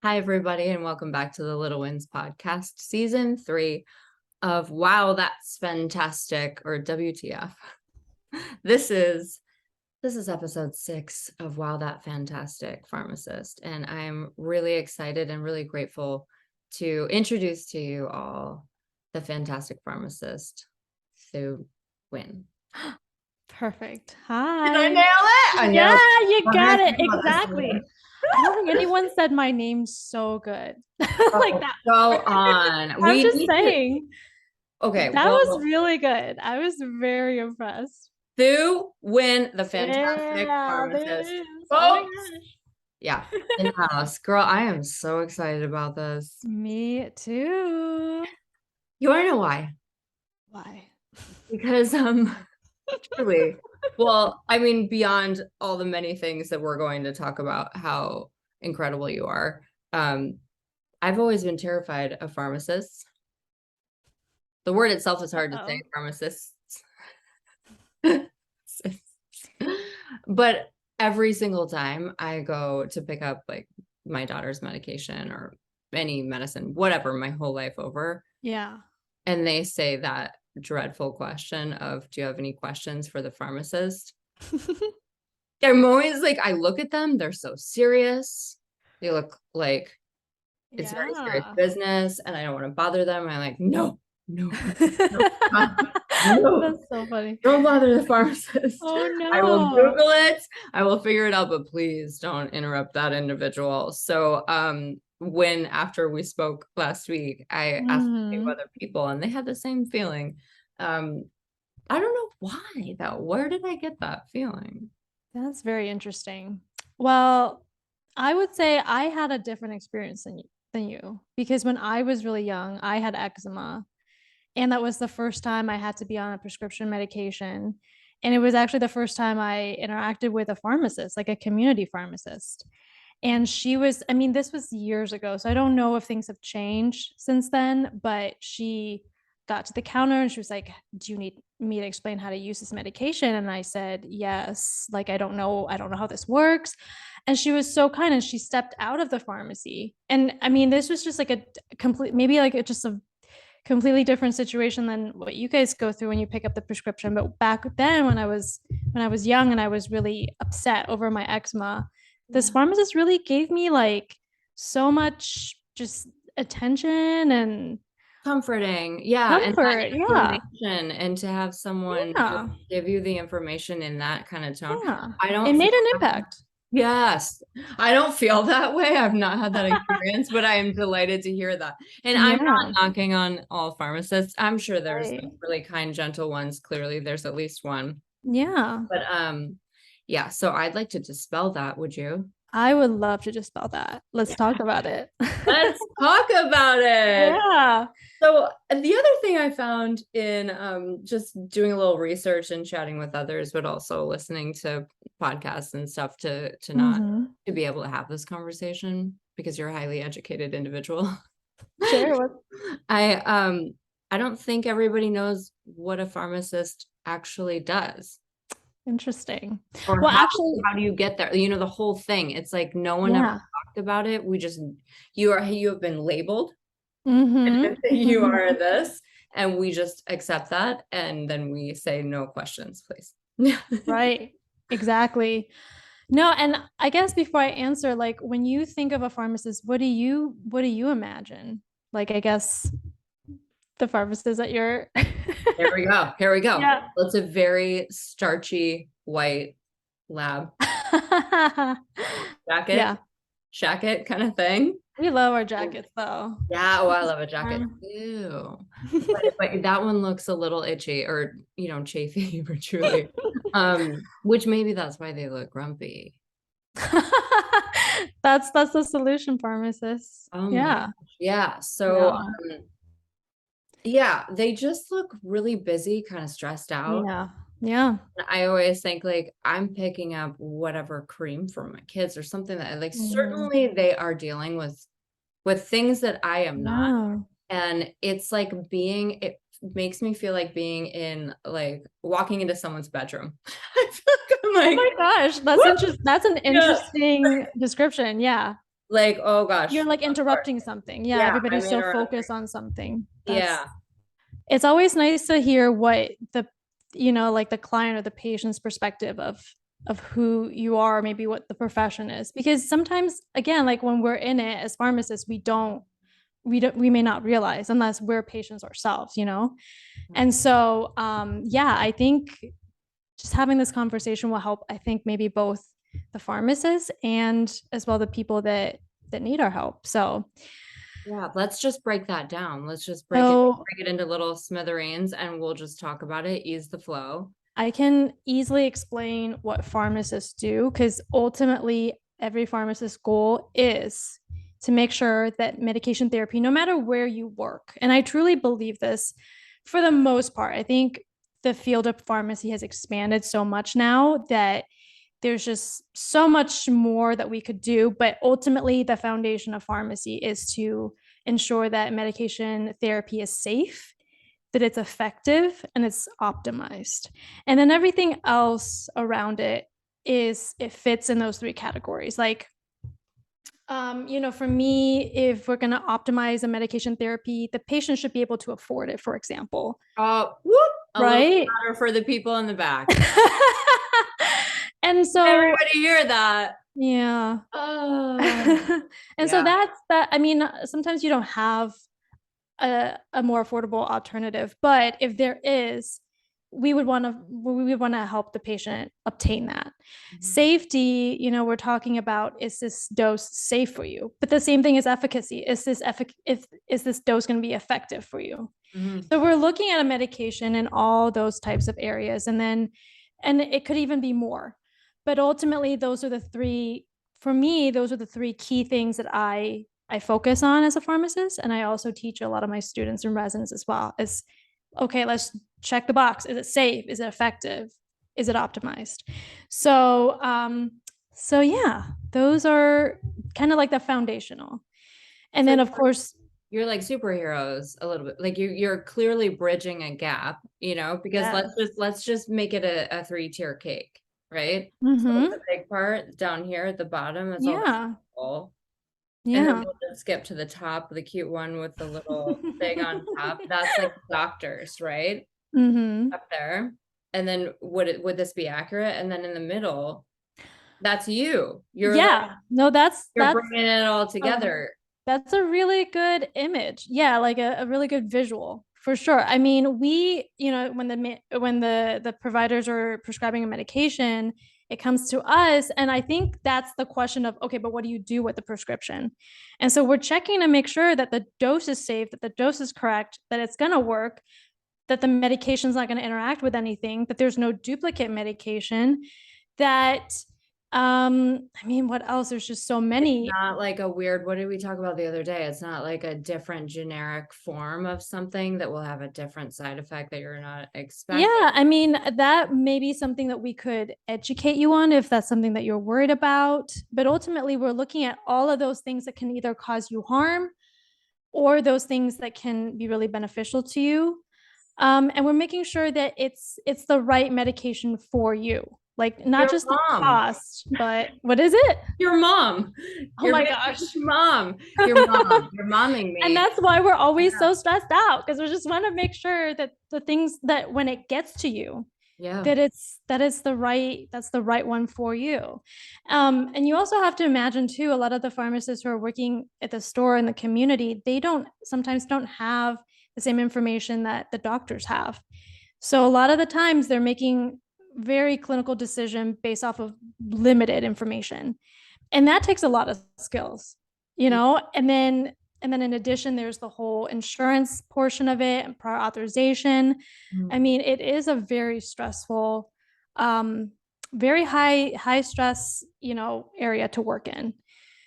Hi, everybody, and welcome back to the Little Wins podcast, season 3 of Wow, That's Phantastic, or WTF. This is episode 6 of Wow, That Phantastic Pharmacist, and I'm really excited and really grateful to introduce to you all the fantastic pharmacist, Thu Nguyen. Perfect. Did Hi. I nail it? I Yeah, know. you got it. Exactly. I don't think anyone said my name so good. Like that. Go on. I'm We just need to. saying. Okay, That was well, really good. I was very impressed. Thu Nguyen, the fantastic Yeah, there it pharmacist. is. Oh my Folks, gosh. yeah, in the house. Girl, I am so excited about this. Me too. You want to know why? Why? Because truly, well, I mean, beyond all the many things that we're going to talk about, how incredible you are. I've always been terrified of pharmacists. The word itself is hard to say, Uh-oh. pharmacists. But every single time I go to pick up like my daughter's medication or any medicine, whatever, my whole life over, Yeah. and they say that dreadful question of, do you have any questions for the pharmacist? I'm always like, I look at them, they're so serious. They look like it's very serious Yeah. business and I don't want to bother them. I'm like, no, no, no, no. That's so funny. Don't bother the pharmacist. Oh I will no. Google it. I will figure it out, but please don't interrupt that individual. So when after we spoke last week, I asked a few other people and they had the same feeling. I don't know why though. Where did I get that feeling? That's very interesting. Well, I would say I had a different experience than you because when I was really young, I had eczema. And that was the first time I had to be on a prescription medication. And it was actually the first time I interacted with a pharmacist, like a community pharmacist. And she was, I mean, this was years ago. So I don't know if things have changed since then, but she got to the counter and she was like, do you need me to explain how to use this medication? And I said, yes, like I don't know how this works. And she was so kind and she stepped out of the pharmacy. And I mean, this was just like a complete, maybe like just a completely different situation than what you guys go through when you pick up the prescription. But back then when I was young and I was really upset over my eczema, this pharmacist really gave me like so much just attention and Comforting, yeah, and that comfort. Yeah. information, and to have someone just Yeah. give you the information in that kind of tone. Yeah. I It don't feel made an that. impact. Yes, I don't feel that way. I've not had that experience, but I am delighted to hear that. And I'm not Yeah. knocking on all pharmacists. I'm sure there's Right. really kind, gentle ones. Clearly, there's at least one. Yeah. But yeah, so I'd like to dispel that, would you? I would love to dispel that. Let's talk about it. Let's talk about it. Yeah. So the other thing I found in just doing a little research and chatting with others, but also listening to podcasts and stuff to not to be able to have this conversation because you're a highly educated individual. Sure. I don't think everybody knows what a pharmacist actually does. Interesting. Or Well, actually, how do you get there? You know, the whole thing. It's like no one ever yeah. talked about it. We just you have been labeled. Mm-hmm. You are this, and we just accept that, and then we say no questions, please. Right. Exactly. No, and I guess before I answer, like when you think of a pharmacist, what do you imagine? Like, I guess the pharmacist at your Here we go. Here we go. Yeah. It's a very starchy white lab Yeah. jacket kind of thing. We love our jackets though. Yeah, oh, I love a jacket too. But that one looks a little itchy or, chafy or truly. Which maybe that's why they look grumpy. That's the solution, pharmacist. Oh my Yeah. gosh. Yeah. So yeah, they just look really busy, kind of stressed out. Yeah. Yeah. I always think like I'm picking up whatever cream for my kids or something that like certainly they are dealing with things that I am not. Yeah. And it's like it makes me feel like being in like walking into someone's bedroom. I feel like I'm Oh like, my gosh, that's interesting. That's an interesting description. Yeah. Like, oh gosh. You're like interrupting something. Yeah, Yeah, I'm everybody's so interrupting. focused on something. Yeah. It's always nice to hear what the, like the client or the patient's perspective of who you are, maybe what the profession is. Because sometimes, again, like when we're in it as pharmacists, we may not realize unless we're patients ourselves. And so yeah, I think just having this conversation will help, I think, maybe both the pharmacists and as well the people that need our help. Yeah, let's just break that down. Let's just So break it into little smithereens and we'll just talk about it, ease the flow. I can easily explain what pharmacists do because ultimately every pharmacist's goal is to make sure that medication therapy, no matter where you work, and I truly believe this for the most part, I think the field of pharmacy has expanded so much now that there's just so much more that we could do. But ultimately, the foundation of pharmacy is to ensure that medication therapy is safe, that it's effective, and it's optimized. And then everything else around it fits in those three categories. Like, for me, if we're going to optimize a medication therapy, the patient should be able to afford it, for example. Whoop, a little Right. louder for the people in the back. And so everybody hear that. Yeah. And so Yeah. that's that. I mean, sometimes you don't have a more affordable alternative, but if there is, we would want to help the patient obtain that. Safety, we're talking about, is this dose safe for you? But the same thing is efficacy. Is this dose going to be effective for you? So we're looking at a medication in all those types of areas, and it could even be more. But ultimately, for me, those are the three key things that I focus on as a pharmacist. And I also teach a lot of my students and residents as well. Is, okay, let's check the box. Is it safe? Is it effective? Is it optimized? So yeah, those are kind of like the foundational. And then of course, you're like superheroes a little bit. Like you're clearly bridging a gap, because let's just make it a 3-tier cake, right? So the big part down here at the bottom is all and then we'll just skip to the top, the cute one with the little thing on top. That's like doctors, right? Up there. And then would this be accurate? And then in the middle, that's you. You're bringing it all together. That's a really good image. Yeah, like a really good visual for sure. I mean, when the providers are prescribing a medication, it comes to us, and I think that's the question of, okay, but what do you do with the prescription? And so we're checking to make sure that the dose is safe, that the dose is correct, that it's going to work, that the medication is not going to interact with anything, that there's no duplicate medication, that I mean, what else? There's just so many. It's not like a weird, what did we talk about the other day? It's not like a different generic form of something that will have a different side effect that you're not expecting. Yeah, I mean, that may be something that we could educate you on if that's something that you're worried about. But ultimately, we're looking at all of those things that can either cause you harm or those things that can be really beneficial to you. And we're making sure that it's the right medication for you. Like, not just the cost, but what is it? Your mom. Oh my gosh. Mom. Your mom. You're momming me. And that's why we're always so stressed out, because we just want to make sure that the things that when it gets to you, that's the right one for you. And you also have to imagine too, a lot of the pharmacists who are working at the store in the community, they sometimes don't have the same information that the doctors have. So a lot of the times they're making very clinical decision based off of limited information. And that takes a lot of skills, and then in addition, there's the whole insurance portion of it and prior authorization. I mean, it is a very stressful, very high stress, area to work in.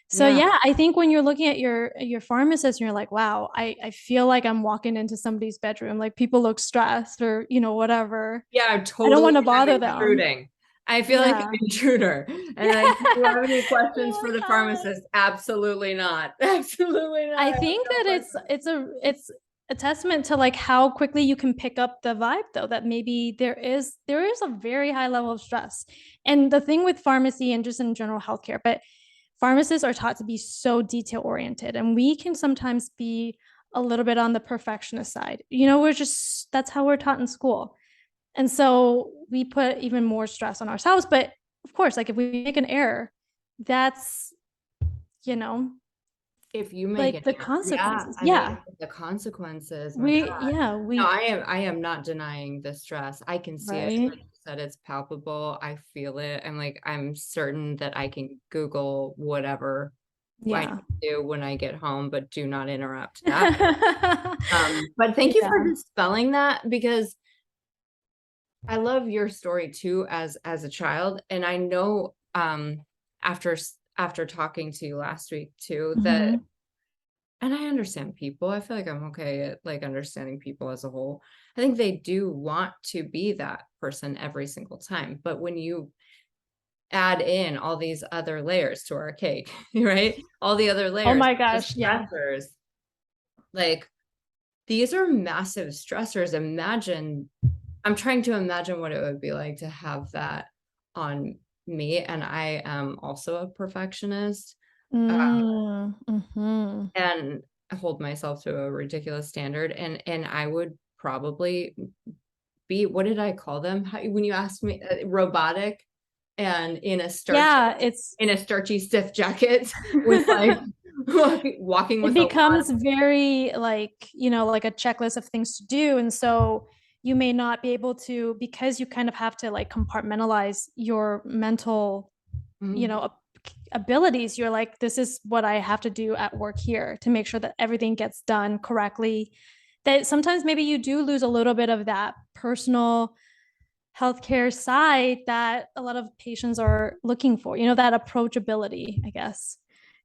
So yeah, I think when you're looking at your pharmacist and you're like, wow, I feel like I'm walking into somebody's bedroom, like people look stressed or, whatever. Yeah, totally. I don't want to bother them. I feel like an intruder. And do you have any questions for the pharmacist? Absolutely not. Absolutely not. I think that it's a testament to like how quickly you can pick up the vibe, though, that maybe there is a very high level of stress. And the thing with pharmacy and just in general healthcare, but pharmacists are taught to be so detail oriented, and we can sometimes be a little bit on the perfectionist side. That's how we're taught in school. And so we put even more stress on ourselves. But of course, like if we make an error, that's, you know, If you make like it, the yeah, consequences. I mean, Yeah. the consequences, my We, God. yeah, No, we, I am not denying the stress. I can see it. right. Like you said, it's palpable. I feel it. I'm certain that I can Google whatever I Yeah. need to do when I get home, but do not interrupt that. But thank you for Yeah. dispelling that, because I love your story too as a child. And I know after talking to you last week too, that, Mhm. and I understand people. I feel like I'm okay at like understanding people as a whole. I think they do want to be that person every single time. But when you add in all these other layers to our cake, right? All the other Oh layers, my the gosh. Yeah. stressors, like these are massive stressors. Imagine, I'm trying to imagine what it would be like to have that on me. And I am also a perfectionist, Mhm. and I hold myself to a ridiculous standard. And I would probably be, what did I call them? When you asked me, robotic and Yeah, in a starchy stiff jacket with like walking it with a lot. becomes very like, like a checklist of things to do. And so you may not be able to, because you kind of have to like compartmentalize your mental, you Mhm. know, abilities. You're like, this is what I have to do at work here to make sure that everything gets done correctly. That sometimes maybe you do lose a little bit of that personal healthcare side that a lot of patients are looking for, that approachability, I guess,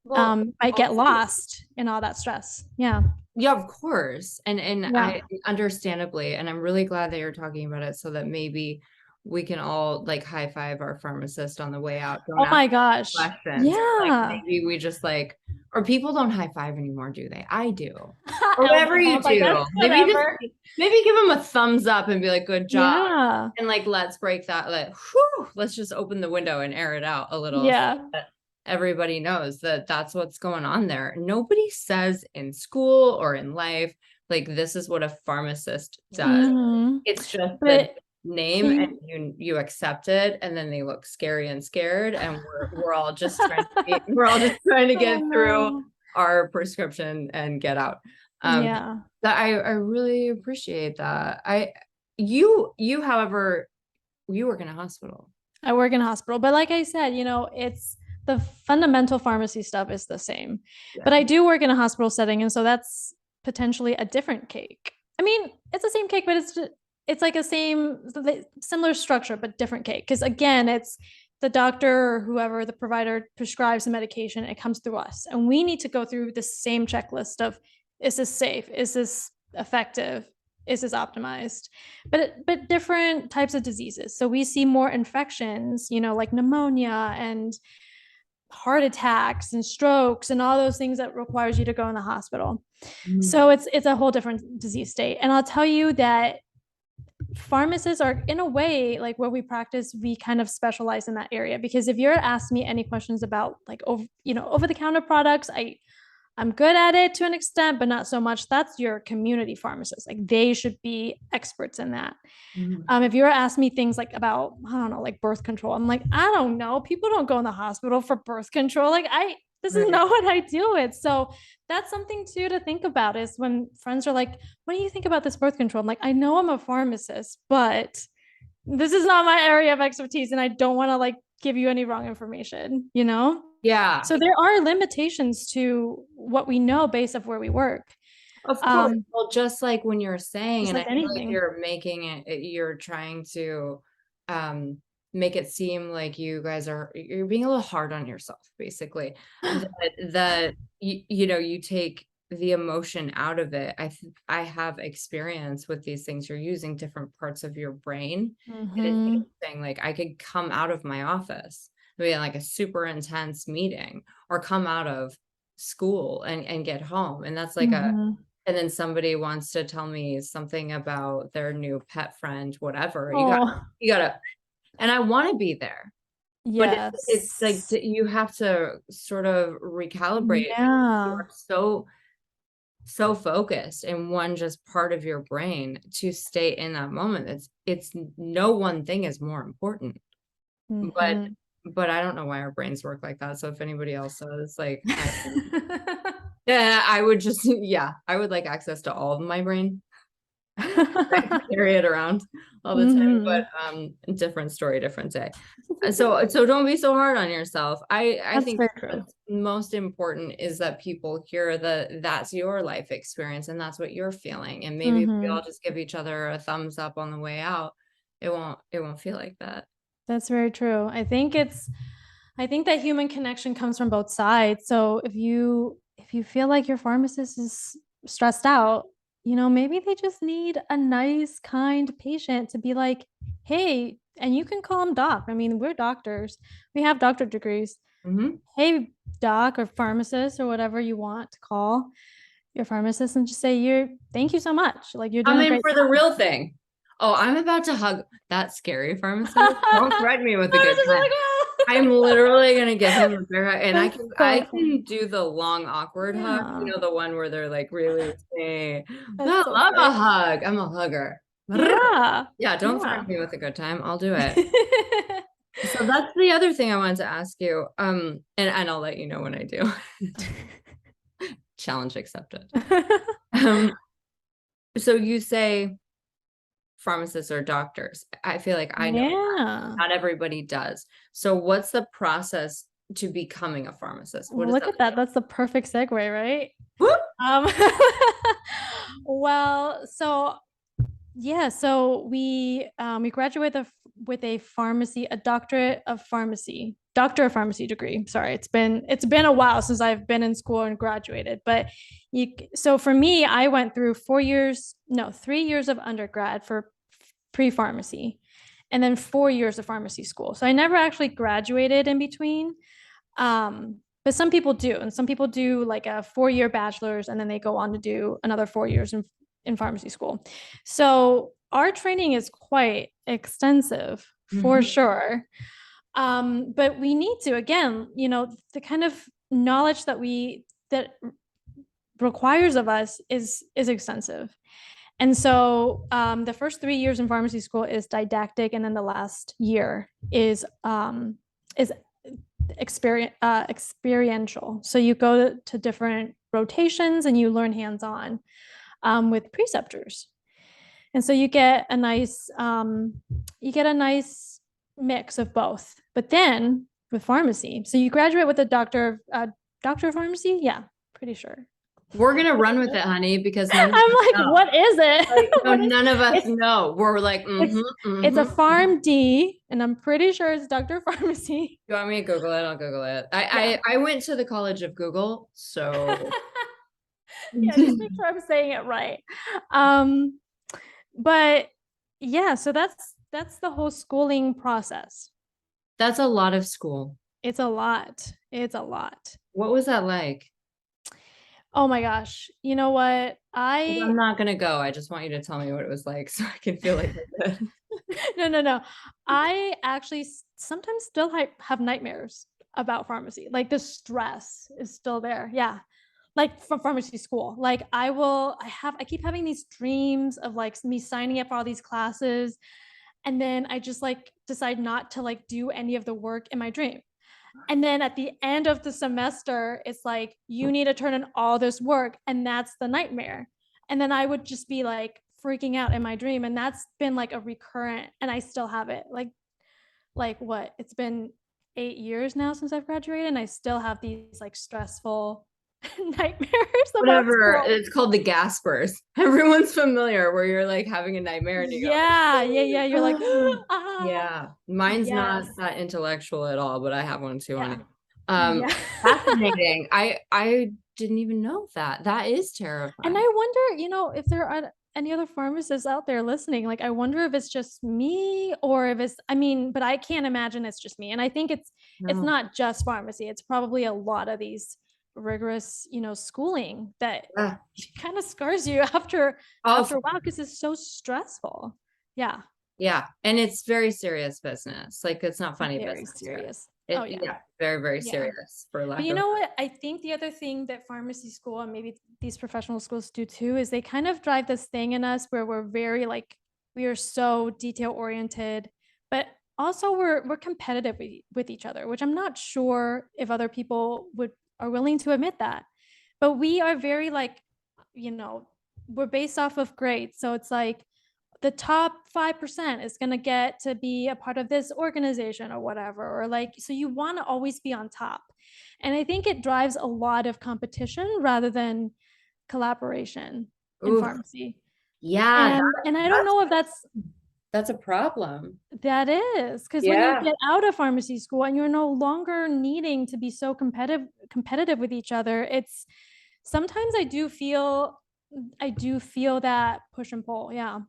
Well, might get also, lost in all that stress. Yeah. yeah, of course. And Yeah. I understandably, and I'm really glad that you're talking about it so that maybe we can all like high five our pharmacist on the way out. Don't Oh ask my gosh. questions. Like Yeah. maybe we just like, or people don't high five anymore, do they? I do. Or whatever Elbow you bump, I guess. do. Whatever. Maybe give them a thumbs up and be like, good job. Yeah. And like, let's break that. Like, whew, let's just open the window and air it out a little, so Yeah. that everybody knows that that's what's going on there. Nobody says in school or in life, like, this is what a pharmacist does. Hmm. It's just the But name, can and you, you accept it, and then they look scary and scared, and we're all just trying to we're all just trying to oh get through no. our prescription and get out. Yeah. That I really appreciate that. You however, you work in a hospital. I work in a hospital, but like I said, it's the fundamental pharmacy stuff is the same. But Yeah. I do work in a hospital setting, and so that's potentially a different cake. I mean, it's the same cake, but it's like a similar structure, but different cake. Because again, it's the doctor or whoever the provider prescribes the medication, it comes through us, and we need to go through the same checklist of, is this safe? Is this effective? Is this optimized? But different types of diseases. So we see more infections, like pneumonia and heart attacks and strokes and all those things that requires you to go in the hospital. Mm. So it's a whole different disease state. And I'll tell you that pharmacists are, in a way, like where we practice, we kind of specialize in that area, because if you're asking me any questions about like over the counter products, I'm good at it to an extent, but not so much. That's your community pharmacist. Like they should be experts in that. Mm. If you were asking me things like about, I don't know, like birth control, I'm like, I don't know. People don't go in the hospital for birth control. This is Right. not what I deal with. So that's something too to think about, is when friends are like, what do you think about this birth control? I'm like, I know I'm a pharmacist, but this is not my area of expertise. And I don't want to like give you any wrong information? Yeah, So there are limitations to what we know based off where we work. of course. Um, Well, just like when you're saying, just and I like feel like anything. you're making you're trying to um make it seem like you're being a little hard on yourself, basically. That you take the emotion out of it. I have experience with these things. You're using different parts of your brain. And it's Mm-hmm. saying like I could come out of my office, maybe like a super intense meeting, or come out of school and get home. And that's like a Mm-hmm. and then somebody wants to tell me something about their new pet friend, whatever. Oh, You gotta, and I want to be there. But it's like Yes. you have to sort of recalibrate. You Yeah. are so focused in one just part of your brain to stay in that moment. It's no one thing is more important. But Mhm. I don't know why our brains work like that. So if anybody else does, like yeah, I would just yeah, I would like access to all of my brain. I carry it around all the time, but Mhm. different story, different day. So don't be so hard on yourself. I That's think very true. what's most important is that people hear that that's your life experience and that's what you're feeling. And maybe if we all Mhm. just give each other a thumbs up on the way out, it won't feel like that. That's very true. I think that human connection comes from both sides. So if you feel like your pharmacist is stressed out, you know, maybe they just need a nice, kind patient to be like, "Hey," and you can call them doc. I mean, we're doctors. We have doctor degrees. Mm-hmm. Hey, doc or pharmacist or whatever you want to call your pharmacist and just say you're thank you so much. Like you're doing I'm a in great for the real thing. Oh, I'm about to hug that scary pharmacist. job. Don't threaten me with a good Pharmacist is time. like, "Oh." I'm literally gonna give him a bear hug, and I That's can I so funny. can do the long awkward hug, Yeah, the one where they're like really saying, I that's so love a great. hug. I'm a hugger. Yeah. Yeah, don't Yeah. threaten me with a good time. I'll do it. So that's the other thing I wanted to ask you. And I'll let you know when I do. Challenge accepted. Um, so you say pharmacists or doctors. I feel like I know Yeah. not everybody does. So what's the process to becoming a pharmacist? What does Look that at that. That's the perfect segue, right? look? Um, well, so yeah, so we graduate with a pharmacy, a doctor of pharmacy degree. Sorry, it's been a while since I've been in school and graduated. But so for me, I went through 4 years, no, 3 years of undergrad for pre-pharmacy, and then 4 years of pharmacy school. So I never actually graduated in between. But some people do, and some people do like a 4 year bachelor's and then they go on to do another 4 years in pharmacy school. So our training is quite extensive for Mhm. sure. But we need to, again, you know, the kind of knowledge that requires of us is extensive. And so the first 3 years in pharmacy school is didactic, and then the last year is experiential. So you go to different rotations and you learn hands-on with preceptors, and so you get a nice mix of both. But then with pharmacy, so you graduate with a doctor of pharmacy. Yeah, pretty sure. We're gonna run with it, honey, because none of I'm us like, know. what is it? Like, no, What is none of us it's know. We're like, it's mm-hmm, it's a mm-hmm. Pharm D, and I'm pretty sure it's Doctor of Pharmacy. You want me to Google it? I'll Google it. Yeah. I went to the College of Google, so Yeah, just make sure I'm saying it right. Um, but yeah, so that's the whole schooling process. that's a lot of school. It's a lot. It's a lot. What was that like? Oh my gosh. You know what? 'Cause I'm not gonna go. I just want you to tell me what it was like so I can feel like I did. No. I actually sometimes still have nightmares about pharmacy. Like the stress is still there. Yeah. Like from pharmacy school. Like I keep having these dreams of like me signing up for all these classes, and then I just like decide not to like do any of the work in my dream. And then at the end of the semester, it's like you need to turn in all this work, and that's the nightmare. And then I would just be like freaking out in my dream, and that's been like a recurrent, and I still have it. Like what? It's been 8 years now since I've graduated, and I still have these like stressful nightmares about Whatever. school. It's called the Gaspers. Everyone's familiar where you're like having a nightmare and you Yeah. You're like, go, ah, yeah. Mine's not yes, that intellectual at all, but I have one too, honey. yeah, Um, yeah. fascinating. I didn't even know that. That is And terrifying. I wonder, you know, if there are any other pharmacists out there listening. Like, I wonder if it's just me or if it's, I mean, but I can't imagine it's just me. And I think it's No. not just pharmacy. It's probably a lot of these rigorous, you know, schooling that Yeah. kind of scars you after Oh, a while because it's so stressful. Yeah. Yeah. And it's very serious business. Like it's not funny Very business, right? serious. Oh, yeah. Yeah, very, very Yeah. serious for But lack you of. know what? I think the other thing that pharmacy school and maybe these professional schools do too is they kind of drive this thing in us where we're very like we are so detail oriented, but also we're competitive with each other, which I'm not sure if other people would are willing to admit that. But we are very like, you know, we're based off of grades. So it's like the top 5% is going to get to be a part of this organization or whatever, or like, so you want to always be on top. And I think it drives a lot of competition rather than collaboration in Ooh, pharmacy. yeah, And I don't that's know if that's a problem. that is because when you Yeah. get out of pharmacy school and you're no longer needing to be so competitive with each other, it's sometimes I do feel that push and pull, yeah,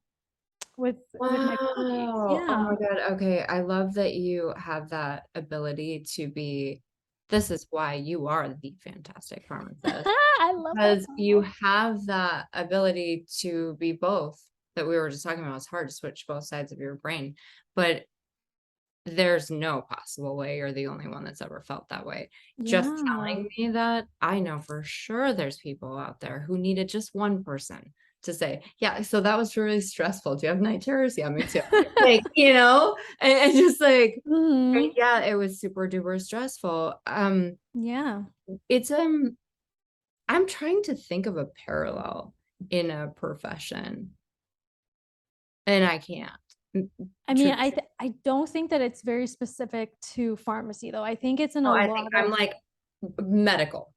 with my colleagues. Wow. Oh Yeah. my God. Okay. I love that you have that ability to be, this is why you are the fantastic pharmacist, I love that because you title. have that ability to be both that we were just talking about. It's hard to switch both sides of your brain, but there's no possible way you're the only one that's ever felt that way. Just Yeah. telling me that, I know for sure there's people out there who needed just one person to say, yeah, so that was really stressful. Do you have night terrors? Yeah, me too. Like, and just like, Mhm. yeah, it was super duper stressful. Yeah. It's I'm trying to think of a parallel in a profession, and I can't. Mm, I mean, Truth. I don't think that it's very specific to pharmacy though. I think it's in Oh, a I think lot I'm of like medical.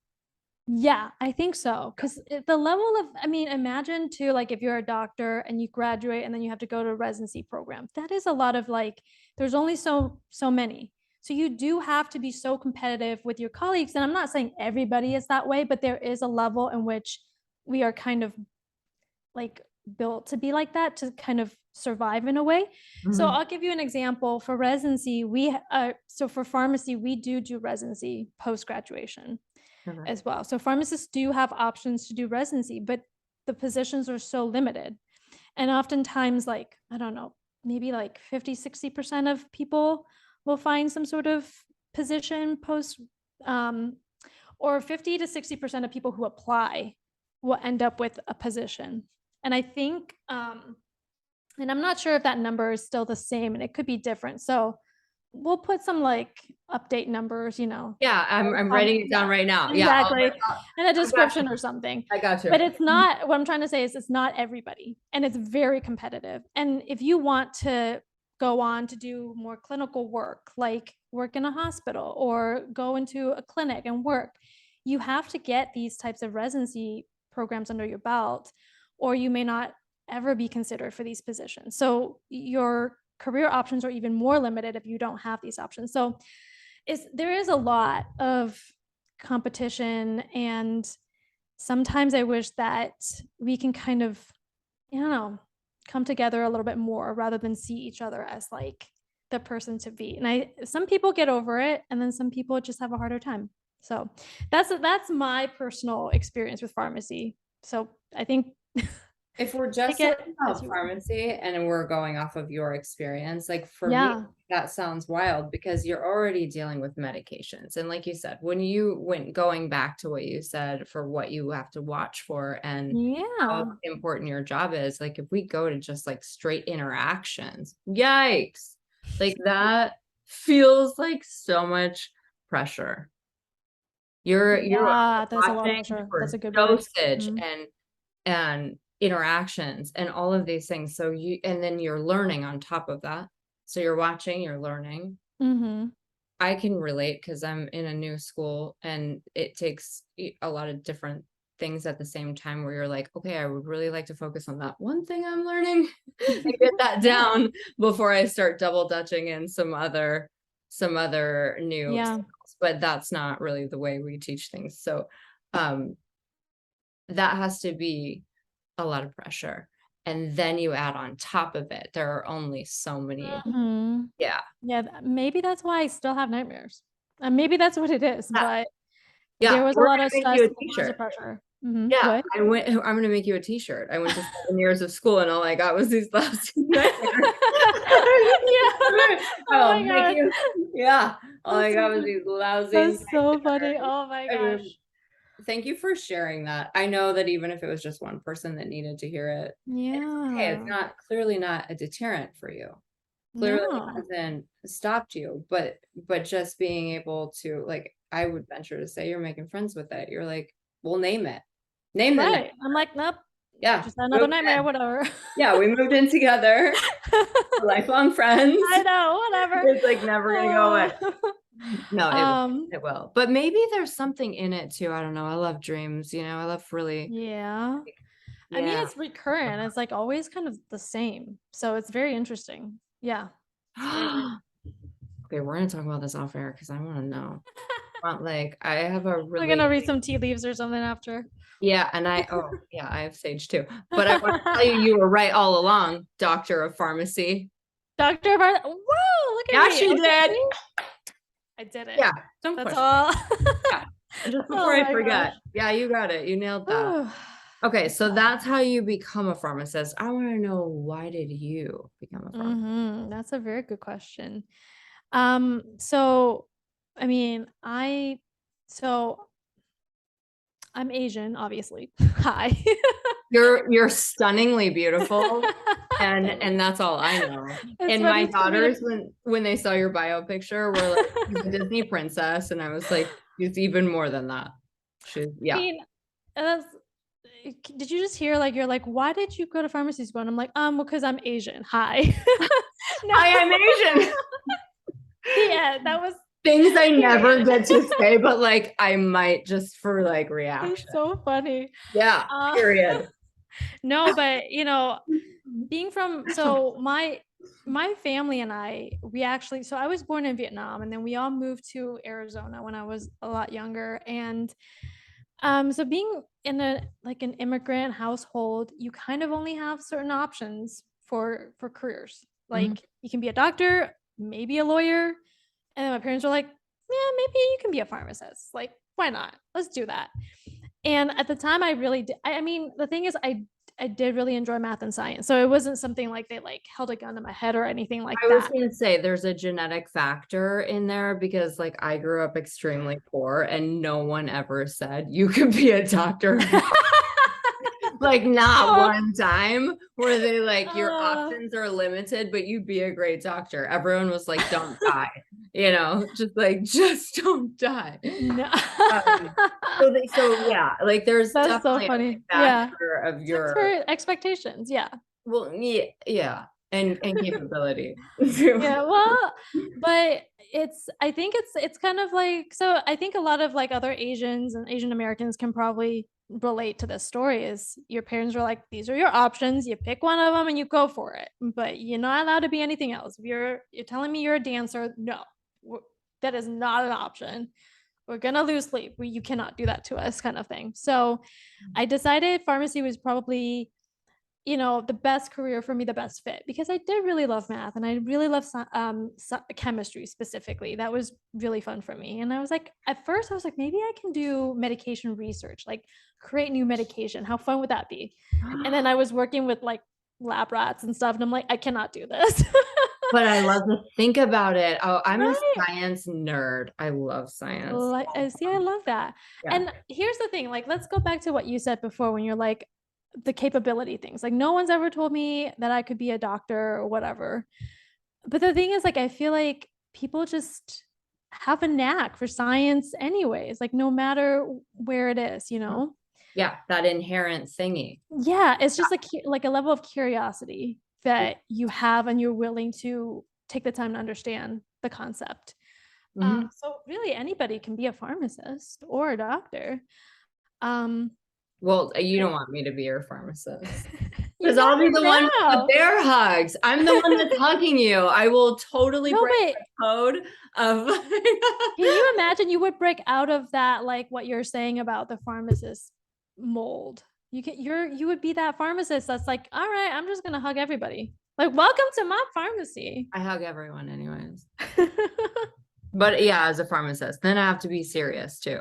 yeah, I think so. Because the level of, I mean, imagine too, like if you're a doctor and you graduate and then you have to go to a residency program. That is a lot of like, there's only so many. So you do have to be so competitive with your colleagues. And I'm not saying everybody is that way, but there is a level in which we are kind of like built to be like that to kind of survive in a way. So Mhm. I'll give you an example for residency. So for pharmacy, we do residency post graduation Okay. as well. So pharmacists do have options to do residency, but the positions are so limited. And oftentimes, like, I don't know, maybe like 50-60% of people will find some sort of position post, um, or 50 to 60% of people who apply will end up with a position. And I think, and I'm not sure if that number is still the same and it could be different. So we'll put some like update numbers, Yeah, I'm writing it down yeah, right now. Yeah, exactly. And a I got description you. or something. I got you. But it's not what I'm trying to say is it's not everybody and it's very competitive. And if you want to go on to do more clinical work, like work in a hospital or go into a clinic and work, you have to get these types of residency programs under your belt, or you may not ever be considered for these positions. So your career options are even more limited if you don't have these options. So there is a lot of competition, and sometimes I wish that we can kind of, I don't know, come together a little bit more rather than see each other as like the person to be. And some people get over it and then some people just have a harder time. So that's my personal experience with pharmacy. So I think If we're take just it talking as about you will. pharmacy and we're going off of your experience, like for me, Yeah. that sounds wild because you're already dealing with medications. And like you said, when you went going back to what you said for what you have to watch for and how Yeah. important your job is, like if we go to just like straight interactions, yikes, like that feels like so much pressure. You're Yeah, that's a lot of watching pressure. That's for a good word. dosage Mhm. and interactions and all of these things. So and then you're learning on top of that. So you're watching, you're learning. Mhm. I can relate because I'm in a new school and it takes a lot of different things at the same time where you're like, okay, I would really like to focus on that one thing I'm learning and get that Yeah. down before I start double dutching in some other new Yeah. skills. But that's not really the way we teach things. So um that has to be a lot of pressure. And then you add on top of it, there are only so many. Mhm. Yeah. Yeah, maybe that's why I still have nightmares. And maybe that's what it is, Yeah. but Yeah. there was a We're lot gonna of make stress you a and lots of t-shirt. pressure. Yeah, What? I'm going to make you a t-shirt. I went to 7 years of school and all I got was these lousy nightmares. Yeah. Oh my Thank God. you. Yeah. All I That's got so was funny. these lousy That's so nightmares. funny. Oh my I gosh. mean, thank you for sharing that. I know that even if it was just one person that needed to hear it, it's okay. It's Yeah. clearly not a deterrent for you. Clearly No. hasn't stopped you, but just being able to, like, I would venture to say you're making friends with it. You're like, we'll name it. Name the name. Right. I'm like, nope. Yeah. Just another nightmare, whatever. Yeah, we moved in together. We're lifelong friends. I know, whatever. It's like never gonna go away. No, Um, it will. But maybe there's something in it too. I don't know. I love dreams, I love really, yeah. I mean, yeah. it's recurrent. It's like always kind of the same. So it's very interesting. Yeah. It's very weird. Okay, we're gonna talk about this off air because I want to know. Like, I have a We're really, gonna read some tea leaves or something after. yeah, and I have sage too. But I want to tell you were right all along, Doctor of Pharmacy. Dr. Bar Whoa, look at Yeah, me. she Okay, did. see? I did it. Yeah, don't That's question. all. Yeah. Just before Oh I my forget. gosh. Yeah, you got it. You nailed that. Okay, so that's how you become a pharmacist. I want to know, why did you become a pharmacist? That's a very good question. So I mean, so I'm Asian, obviously. Hi. You're stunningly beautiful, and Thanks. that's all I know. It's And funny my for me to daughters, when they saw your bio picture, were like, she's a Disney princess, and I was like, she's even more than that. She's, I yeah. mean, that's did you just hear, like, you're like, "Why did you go to pharmacy school?" And I'm like, well, because I'm Asian. Hi." No. I am Asian. Yeah, that was Things I never period. get to say, but like I might just for like reaction. It's so funny. Yeah, Uh, period. no, but being from so my family and we actually so I was born in Vietnam and then we all moved to Arizona when I was a lot younger and so being in an immigrant household, you kind of only have certain options for careers. Mhm. Like you can be a doctor, maybe a lawyer, and my parents were like, "Yeah, maybe you can be a pharmacist. Like, why not? Let's do that." And at the time, I really did. I mean, the thing is, I did really enjoy math and science, so it wasn't something like they like held a gun to my head or anything like I was that. going to say there's a genetic factor in there because like I grew up extremely poor and no one ever said you could be a doctor. Like not one time where they like your options are limited, but you'd be a great doctor. Everyone was like, don't die, just don't die. No. So yeah, like there's That's so definitely funny. a Yeah. factor of It's your, for expectations. Yeah. well, yeah, and capability. Yeah. Well, but I think it's kind of like, so I think a lot of like other Asians and Asian Americans can probably relate to this story is your parents were like, these are your options. You pick one of them and you go for it. But you're not allowed to be anything else. If you're telling me you're a dancer, no, that is not an option. We're gonna lose sleep. You cannot do that to us, kind of thing. So I decided pharmacy was probably the best career for me, the best fit, because I did really love math and I really love chemistry specifically. That was really fun for me. And I was like, at first I was like, maybe I can do medication research, like create new medication. How fun would that be? And then I was working with like lab rats and stuff and I'm like, I cannot do this. But I love to think about it. Oh, I'm a Right. science nerd. I love science. Like, see, I love that. Yeah. And here's the thing, like, let's go back to what you said before when you're like, the capability things. Like, no one's ever told me that I could be a doctor or whatever. But the thing is, like, I feel like people just have a knack for science, anyways, like, no matter where it is, Yeah, that inherent thingy. Yeah, it's just like a level of curiosity that you have and you're willing to take the time to understand the concept. So really anybody can be a pharmacist or a doctor. Well, you don't want me to be your pharmacist. You Because I'll be never the one with the know. bear hugs. I'm the one that's hugging you. I will totally No, break but the code of can you imagine you would break out of that, like what you're saying about the pharmacist mold? You would be that pharmacist that's like, all right, I'm just gonna hug everybody. Like, welcome to my pharmacy. I hug everyone anyways. But yeah, as a pharmacist, then I have to be serious too.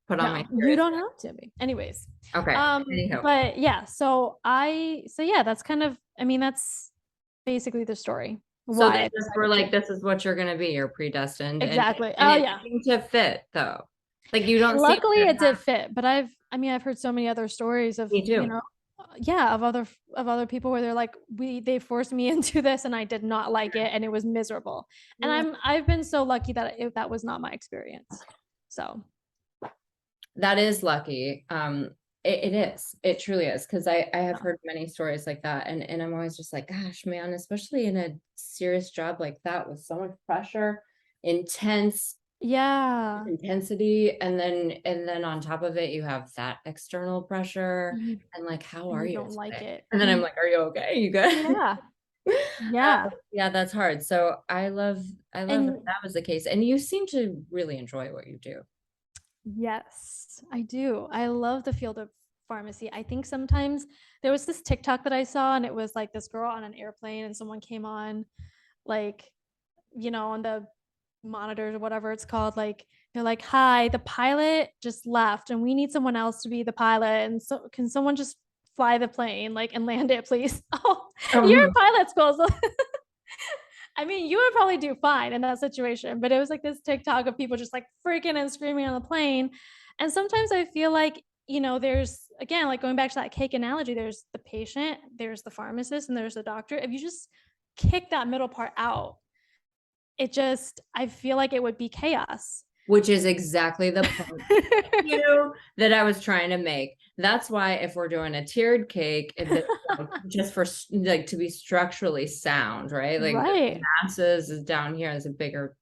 put on my No, you serious don't have to be. Anyways, Okay. Anyhow. but yeah, yeah, that's kind of, I mean, that's basically the story. So Why they I just were decided like, to. this is what you're gonna be. You're predestined. Exactly. And Oh it yeah. seemed to fit though. Like you don't seem Luckily to it have did fit, but I've heard so many other stories of, me too. yeah, of other people where they're like, they forced me into this and I did not like it and it was miserable. And Yeah. I've been so lucky that that was not my experience. So, That is lucky. It is. It truly is. Because I have yeah. heard many stories like that. And I'm always just like, gosh, man, especially in a serious job like that with so much pressure, intense Yeah. intensity, and then on top of it, you have that external pressure. You, And like, how and are you you don't like today? it. And then I'm like, are you okay? You good? Yeah. Yeah. Yeah, that's hard. So I love that And that was the case. And you seem to really enjoy what you do. yes, I do. I love the field of pharmacy. I think sometimes there was this TikTok that I saw, and it was like this girl on an airplane, and someone came on, like, on the monitors or whatever it's called. Like, they're like, "Hi, the pilot just left, and we need someone else to be the pilot. And so, can someone just fly the plane, like, and land it, please?" Oh, you're Oh, in pilot school, so I mean, you would probably do fine in that situation, but it was like this TikTok of people just like freaking and screaming on the plane. And sometimes I feel like, there's, again, like going back to that cake analogy, there's the patient, there's the pharmacist, and there's the doctor. If you just kick that middle part out, I feel like it would be chaos. which is exactly the point that I was trying to make. That's why if we're doing a tiered cake, just for like to be structurally sound, right? Like the Right. masses is down here as a bigger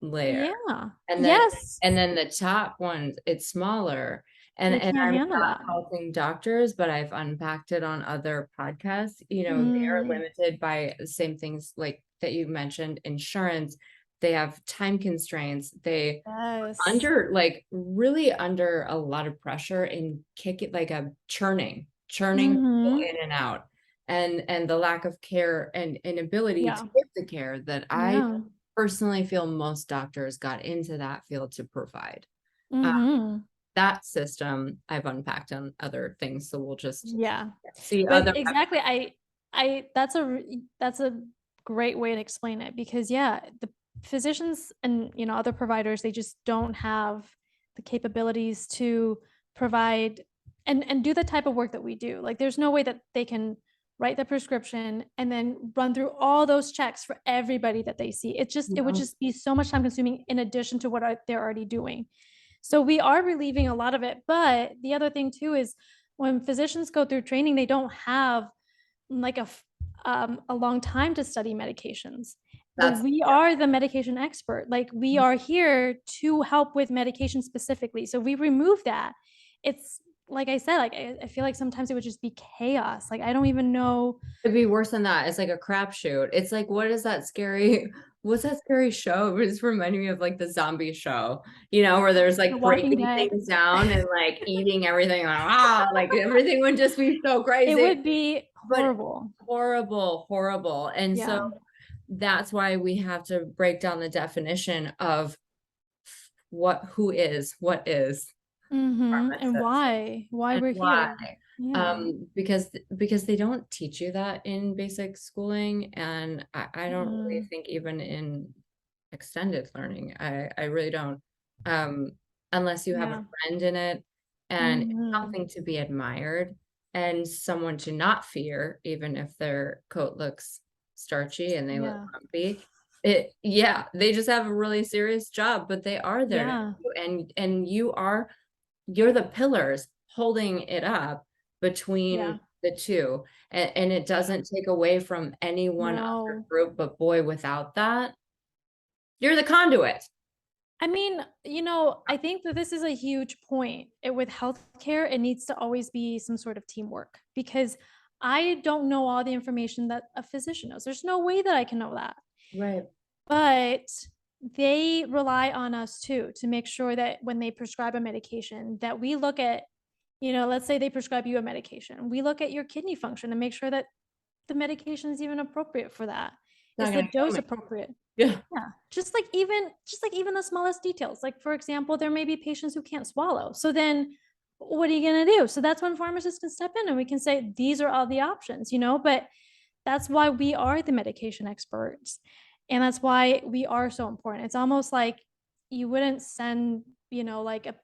layer. Yeah. And then Yes. and then the top one, it's smaller. And They and can't I'm handle not that. faulting doctors, but I've unpacked it on other podcasts. They're Mm, limited by the same things like that you mentioned, insurance. They have time constraints. They yes. under like really under a lot of pressure and kick it like a churning people Mm-hmm. in and out. And the lack of care and inability to Yeah. give the care that I Yeah. personally feel most doctors got into that field to provide. Uh, Mm-hmm. that system I've unpacked on other things, so we'll just Yeah. see But other. exactly, that's a great way to explain it, because yeah, the physicians and other providers, they just don't have the capabilities to provide and do the type of work that we do. Like, there's no way that they can write the prescription and then run through all those checks for everybody that they see. It would just be so much time consuming in addition to what they're already doing. So we are relieving a lot of it. But the other thing too is, when physicians go through training, they don't have like a long time to study medications. But That's we are the medication expert. Like, we are here to help with medication specifically. So we remove that. It's like I said, like I feel like sometimes it would just be chaos. Like, I don't even know. It'd be worse than that. It's like a crapshoot. It's like, what is that scary? What's that scary show? It just reminded me of like the zombie show, where there's The like Walking breaking Dead. things down and like eating everything. Like everything would just be so It crazy, would be but horrible. horrible, horrible. And so Yeah. that's why we have to break down the definition of what is And pharmacist why and we're why. here. Yeah. Because they don't teach you that in basic schooling, and I don't really Mm, think even in extended learning, I really don't, um, unless you have a yeah. friend in it, and it's Mhm. something to be admired and someone to not fear, even if their coat looks starchy and they look Yeah. grumpy. Yeah, they just have a really serious job, but they are there to help Yeah. you, and you're the pillars holding it up between Yeah. the two. And it doesn't take away from any one other No. group, but boy, without that, you're the conduit. I mean, I think that this is a huge point. With healthcare, it needs to always be some sort of teamwork, because I don't know all the information that a physician knows. There's no way that I can know that. Right. But they rely on us too to make sure that when they prescribe a medication, that we look at, let's say they prescribe you a medication, we look at your kidney function and make sure that the medication is even appropriate for that. It's Is not the gonna kill dose me. appropriate? Yeah. Yeah. Just like even the smallest details. Like, for example, there may be patients who can't swallow. So then what are you going to do? So that's when pharmacists can step in and we can say, these are all the options, but that's why we are the medication experts. And that's why we are so important. It's almost like you wouldn't send, like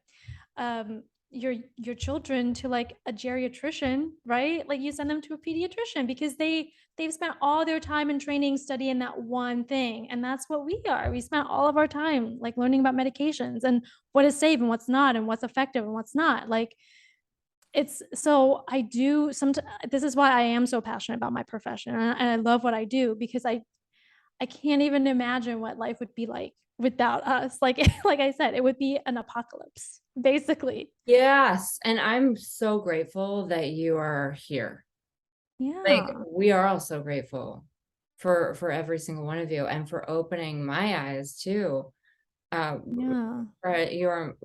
your children to like a geriatrician, right? Like you send them to a pediatrician because they've spent all their time in training studying that one thing. And that's what we are. We spent all of our time like learning about medications and what is safe and what's not and what's effective and what's not. Like it's so I do sometimes this is why I am so passionate about my profession and I love what I do because I can't even imagine what life would be like without us. Like like I said, it would be an apocalypse, basically. Yes. And I'm so grateful that you are here. Like Yeah. we are all so grateful for every single one of you and for opening my eyes too. Yeah. For your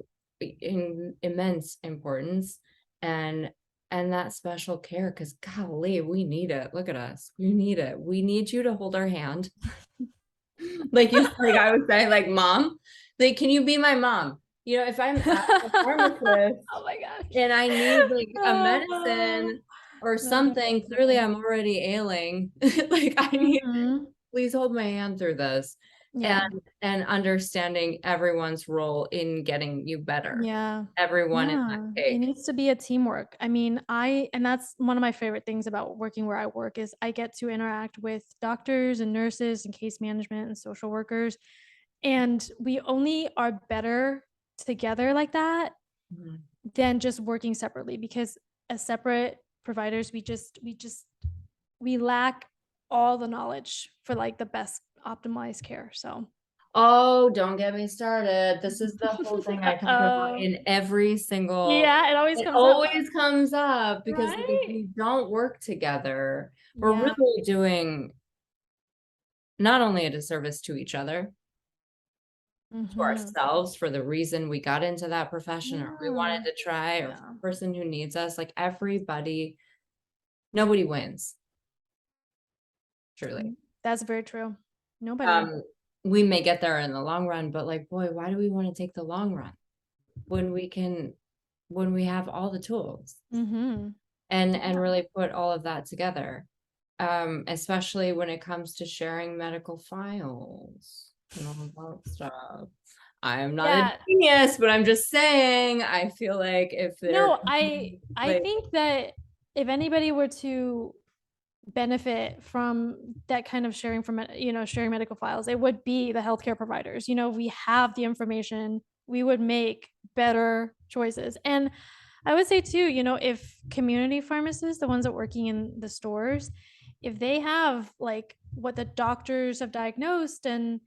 immense importance and that special care because golly, we need it. Look at us. We need it. We need you to hold our hand. Like I would say, like, mom, like, can you be my mom? If I'm at the pharmacist Oh my gosh. and I need like a Oh, medicine or that is something, so clearly funny. I'm already ailing. Like I need, Mhm. please hold my hand through this. And Yeah. understanding everyone's role in getting you better. Yeah. Everyone in that Yeah. It cake. needs to be a teamwork. I mean, and that's one of my favorite things about working where I work is I get to interact with doctors and nurses and case management and social workers. And we only are better together like that Mhm. than just working separately because as separate providers, we lack all the knowledge for like the best optimized care. So Oh, don't get me started. This is the whole thing I talk about oh in every single, yeah, it always it comes up, always comes up because like, if right? we don't work together, we're Yeah. really doing not only a disservice to each other, to Mm-hmm. ourselves for the reason we got into that profession or we Yeah. wanted to try, or for Yeah. the person who needs us, like everybody, nobody wins, truly. That's very true. Nobody. Um, we may get there in the long run, but like, boy, why do we want to take the long run when we have all the tools Mm-hmm. and really put all of that together? Especially when it comes to sharing medical files and all that stuff. I am not a Yeah. genius, but I'm just saying, I feel like if there No, could be, I like, think that if anybody were to benefit from that kind of sharing from sharing medical files, it would be the healthcare providers. We have the information, we would make better choices. And I would say too, if community pharmacists, the ones that are working in the stores, if they have like what the doctors have diagnosed and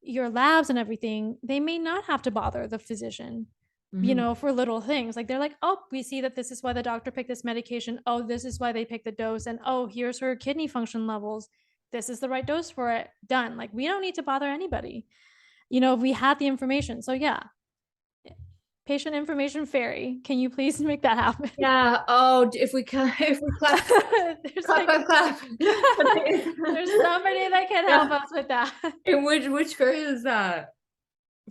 your labs and everything, they may not have to bother the physician, mhm. for little things. Like they're like, oh, we see that this is why the doctor picked this medication. Oh, this is why they picked the dose. And oh, here's her kidney function levels. This is the right dose for it. Done. Like we don't need to bother anybody, if we had the information. So yeah, patient information fairy. Can you please make that happen? Yeah. Oh, if we can, if we clap, There's clap, like, clap, clap. there's somebody that can help Yeah. us with that. And which fairy is that?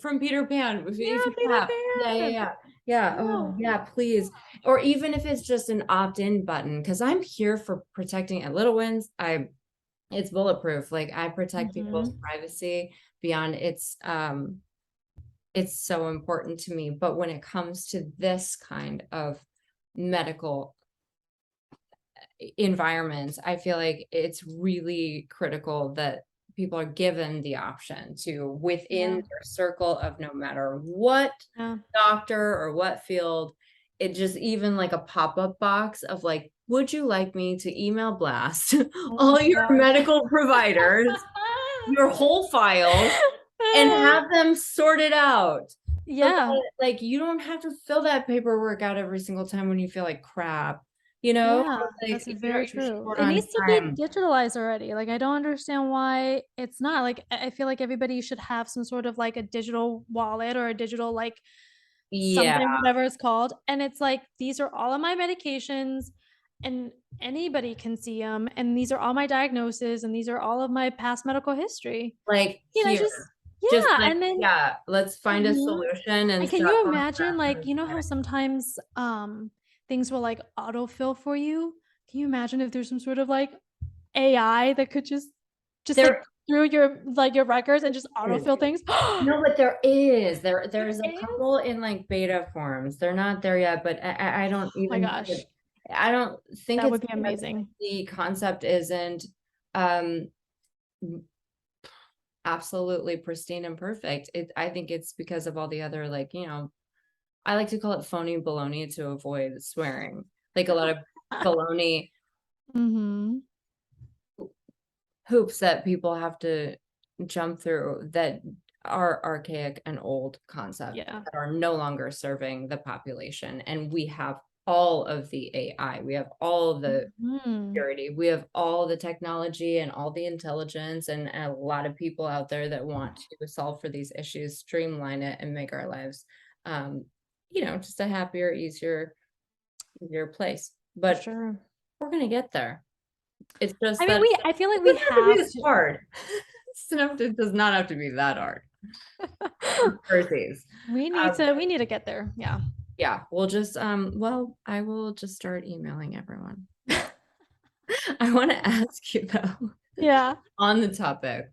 From Peter Pan. If Yeah, you Peter clap. Yeah, yeah, Pan. yeah. Yeah. Oh, No. yeah, please. Or even if it's just an opt-in button, because I'm here for protecting at Little Wins. It's bulletproof. Like I protect people's Mm-hmm. privacy beyond it's so important to me. But when it comes to this kind of medical environments, I feel like it's really critical that people are given the option to, within Yeah. their circle of no matter what Yeah. doctor or what field, it just even like a pop-up box of like, would you like me to email blast Oh all my your gosh. medical providers, your whole files, and have them sort it out? So Yeah. that, like, you don't have to fill that paperwork out every single time when you feel like crap, you know? Yeah, Like, that's very you're true. short It on needs to be time. digitalized already. Like, I don't understand why it's not. Like, I feel like everybody should have some sort of like a digital wallet or a digital Yeah. something, whatever it's called. And it's like, these are all of my medications. and anybody can see them, and these are all my diagnoses, and these are all of my past medical history. Like Just here, just yeah, like, and then yeah, let's find a mhm. solution and And can stop you going imagine, back like, to you know how panic. sometimes things will like autofill for you? Can you imagine if there's some sort of like AI that could just like There through your records and just is. autofill things? No, but there is. There There's a is? couple in like beta forms. They're not there yet, but I don't Oh my even think gosh, I don't think that it's would be because amazing. the concept isn't um absolutely pristine and perfect. I think it's because of all the other, like, I like to call it phony baloney to avoid swearing. Like a lot of baloney Mhm. hoops that people have to jump through that are archaic and old concepts Yeah. that are no longer serving the population. And we have all of the AI, we have all of the Mhm. security, we have all the technology and all the intelligence, and a lot of people out there that want to solve for these issues, streamline it, and make our lives, um, just a happier, easier place. For But sure. we're gonna get there. It's just I mean, that I feel like it we doesn't have to be have this to. hard. It does not have to be that hard. Birthdays. We need to get there. Yeah. Yeah, we'll just I will just start emailing everyone. I want to ask you though, Yeah. on the topic,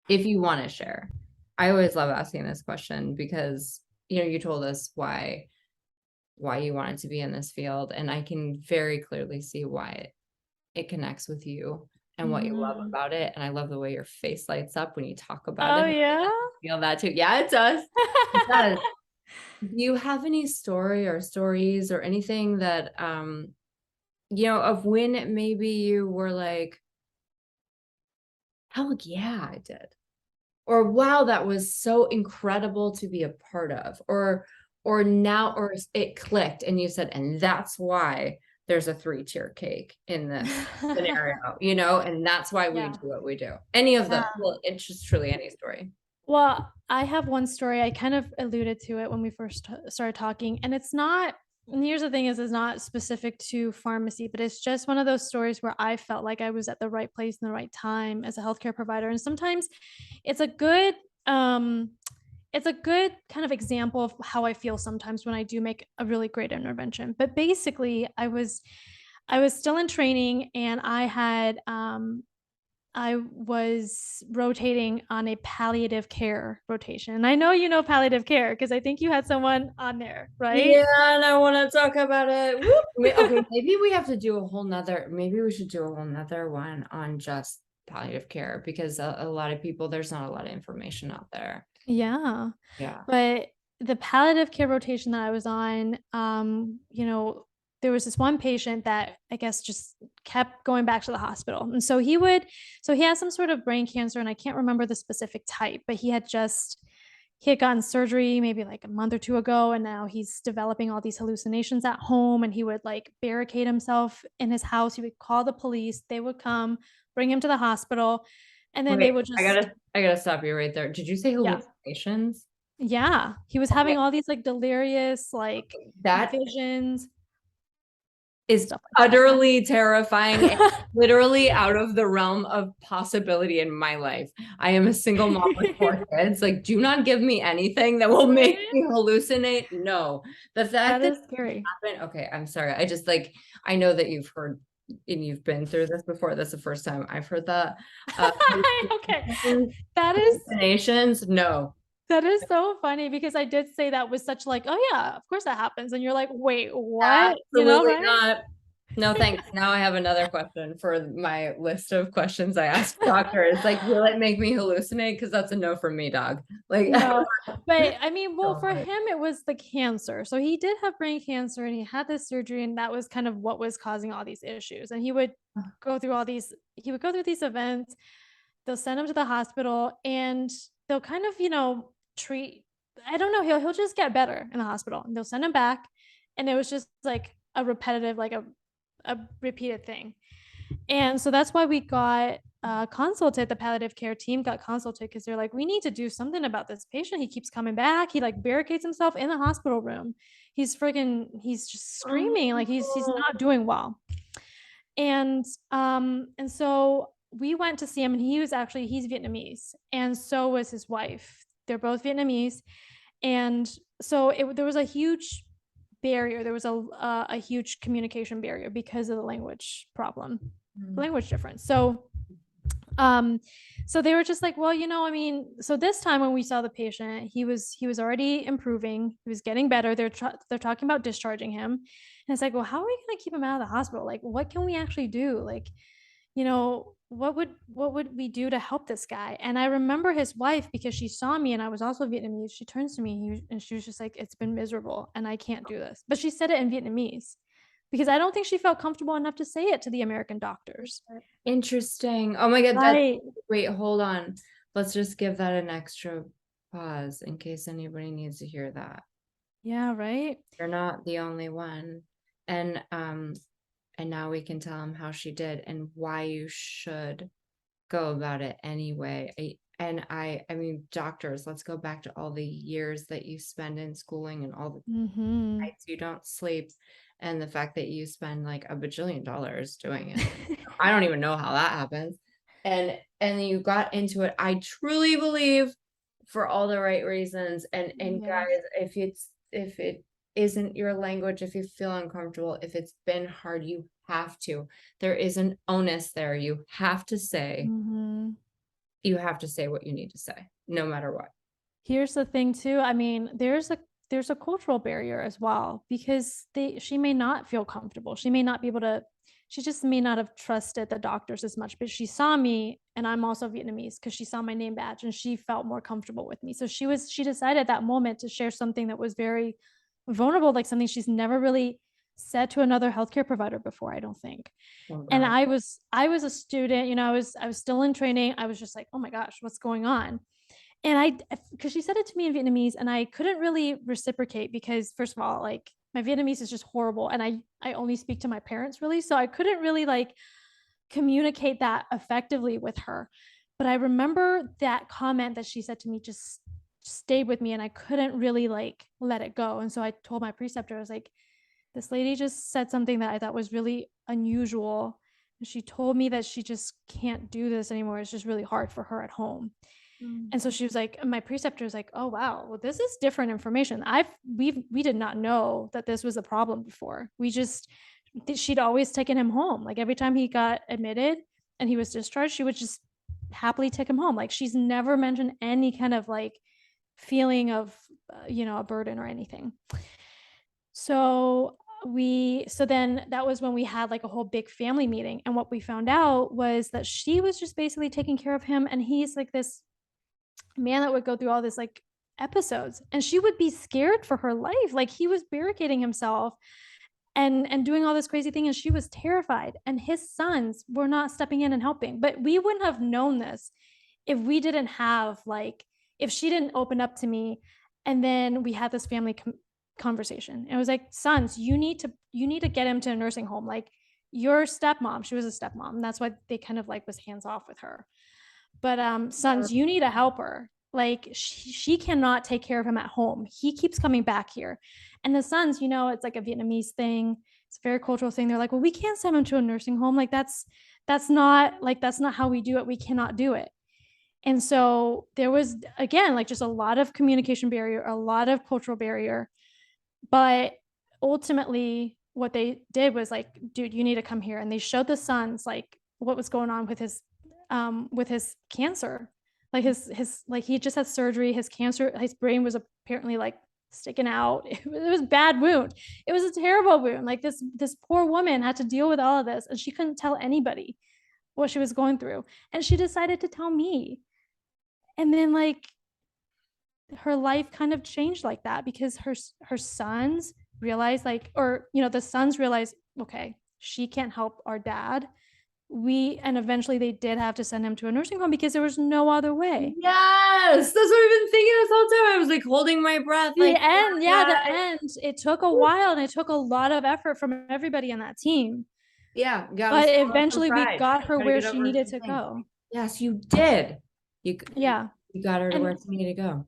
if you want to share. I always love asking this question because you told us why you wanted to be in this field, and I can very clearly see why it connects with you and what you love Mhm. about it. And I love the way your face lights up when you talk about Oh, it. yeah? I feel that too. Yeah, it does. It does. Do you have any story or stories or anything that of when maybe you were like, hell yeah, I did. Or wow, that was so incredible to be a part of. Or now, or it clicked and you said, and that's why there's a 3-tier cake in this scenario, and that's why we Yeah. do what we do. Any of Yeah. them. Well, it's just truly any story. Well, I have one story. I kind of alluded to it when we first started talking, and it's not. And here's the thing: is it's not specific to pharmacy, but it's just one of those stories where I felt like I was at the right place in the right time as a healthcare provider. And sometimes it's a good, um, it's a good kind of example of how I feel sometimes when I do make a really great intervention. But basically, I was still in training, and I was rotating on a palliative care rotation. And I know you know palliative care because I think you had someone on there, right? Yeah, and I want to talk about it. Whoop. Okay, maybe we have to do a whole nother, maybe we should do a whole nother one on just palliative care because a lot of people, there's not a lot of information out there. Yeah. Yeah. But the palliative care rotation that I was on, there was this one patient that I guess just kept going back to the hospital. And so he has some sort of brain cancer, and I can't remember the specific type, but he had gotten surgery maybe like a month or two ago, and now he's developing all these hallucinations at home, and he would like barricade himself in his house. He would call the police, they would come, bring him to the hospital, and then they Wait, would just I gotta stop you right there. Did you say yeah. hallucinations? Yeah, he was Okay, having all these, like, delirious, like, that visions, is stuff utterly terrifying like and that. literally out of the realm of possibility in my life. I am a single mom with 4 kids. Like, do not give me anything that will make Right? me hallucinate. No, the fact That that is scary. it happened. Okay, I'm sorry. I just like, I know that you've heard and you've been through this before. That's the first time I've heard that. Uh, Okay. That is hallucinations, no. that is so funny because I did say that with such like, "Oh, yeah, of course that happens," and you're like, "Wait, what?" Absolutely Right? not. No, thanks. Now I have another question for my list of questions I ask doctors. Like, will it make me hallucinate? Because that's a no from me, dog. Like, No, but I mean, well, don't for want it. him, it was the cancer. So he did have brain cancer and he had this surgery, and that was kind of what was causing all these issues. And he would go through these events. They'll send him to the hospital, and they'll kind of, treat, I don't know, he'll just get better in the hospital, and they'll send him back. And it was just like a repetitive, like a repeated thing. And so that's why we got consulted. The palliative care team got consulted because they're like, we need to do something about this patient. He keeps coming back. He like barricades himself in the hospital room. he's just screaming, like he's not doing well. And so we went to see him, and he's Vietnamese, and so was his wife. They're both Vietnamese. And so there was a huge barrier. There was a huge communication barrier because of the language problem, language difference. So so they were just like, well, I mean, so this time when we saw the patient, he was already improving. He was getting better. They're talking about discharging him. And it's like, well, how are we going to keep him out of the hospital? Like, what can we actually do? Like, what would we do to help this guy? And I remember his wife, because she saw me and I was also Vietnamese. She turns to me and she was just like, it's been miserable and I can't do this. But she said it in Vietnamese, because I don't think she felt comfortable enough to say it to the American doctors. Interesting. Oh my God. Right. Wait, hold on. Let's just give that an extra pause in case anybody needs to hear that. Yeah, right. You're not the only one. And now we can tell him how she did and why you should go about it anyway. I mean, doctors, let's go back to all the years that you spend in schooling and all the nights you don't sleep, and the fact that you spend like $1 bajillion doing it. I don't even know how that happens. And you got into it, I truly believe, for all the right reasons. And guys, if it isn't your language, if you feel uncomfortable, if it's been hard, you have to. There is an onus there. You have to say, you have to say what you need to say, no matter what. Here's the thing too. I mean, there's a cultural barrier as well, because she may not feel comfortable. She may not be able to, she just may not have trusted the doctors as much, but she saw me, and I'm also Vietnamese, because she saw my name badge and she felt more comfortable with me. So she decided at that moment to share something that was very vulnerable, like something she's never really said to another healthcare provider before, I don't think. And I was a student, I was still in training. I was just like, oh my gosh, what's going on? And because she said it to me in Vietnamese, and I couldn't really reciprocate, because first of all, like, my Vietnamese is just horrible, and I only speak to my parents, really, so I couldn't really like communicate that effectively with her. But I remember that comment that she said to me just stayed with me, and I couldn't really like let it go. And so I told my preceptor, I was like, this lady just said something that I thought was really unusual. And she told me that she just can't do this anymore. It's just really hard for her at home. And so she was like, my preceptor was like, oh wow, well, this is different information. We did not know that this was a problem before. She'd always taken him home. Like, every time he got admitted and he was discharged, she would just happily take him home. Like, she's never mentioned any kind of like feeling of a burden or anything. So then that was when we had like a whole big family meeting, and what we found out was that she was just basically taking care of him, and he's like this man that would go through all this like episodes, and she would be scared for her life. Like, he was barricading himself and doing all this crazy thing, and she was terrified, and his sons were not stepping in and helping. But we wouldn't have known this if we didn't have like, if she didn't open up to me, and then we had this family conversation, and it was like, sons, you need to get him to a nursing home. Like, your stepmom, she was a stepmom, and that's why they kind of like was hands off with her. But sons, you need to help her. Like, she cannot take care of him at home. He keeps coming back here. And the sons, it's like a Vietnamese thing. It's a very cultural thing. They're like, well, we can't send him to a nursing home. Like, that's not how we do it. We cannot do it. And so there was, again, like, just a lot of communication barrier, a lot of cultural barrier. But ultimately what they did was like, dude, you need to come here. And they showed the sons like what was going on with his cancer. Like, his like, he just had surgery. His cancer, his brain was apparently like sticking out. It was a bad wound. It was a terrible wound. Like, this poor woman had to deal with all of this, and she couldn't tell anybody what she was going through. And she decided to tell me. And then like, her life kind of changed like that, because her sons realized, like, or the sons realized, okay, she can't help our dad. And eventually they did have to send him to a nursing home, because there was no other way. Yes, that's what I've been thinking this whole time. I was like holding my breath. The end. It took a while, and it took a lot of effort from everybody on that team. Yeah, but eventually we got her where she needed to go. Yes, you did. You got her to where she needed to go.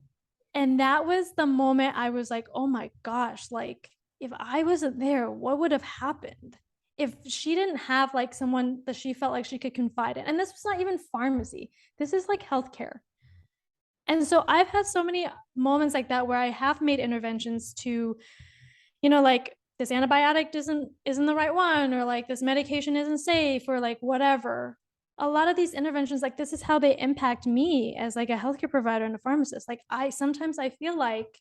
And that was the moment I was like, oh my gosh, like, if I wasn't there, what would have happened? If she didn't have like someone that she felt like she could confide in. And this was not even pharmacy. This is like healthcare. And so I've had so many moments like that where I have made interventions to, like this antibiotic isn't the right one, or like this medication isn't safe, or like whatever. A lot of these interventions, like this is how they impact me as like a healthcare provider and a pharmacist. Like sometimes I feel like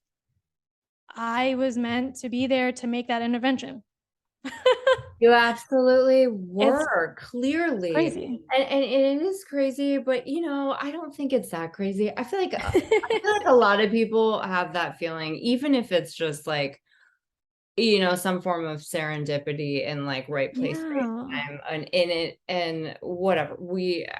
I was meant to be there to make that intervention. You absolutely It's were, clearly. crazy. And it is crazy, but I don't think it's that crazy. I feel like a lot of people have that feeling, even if it's just like, some form of serendipity and like right place, right Yeah. time, and in it, and whatever.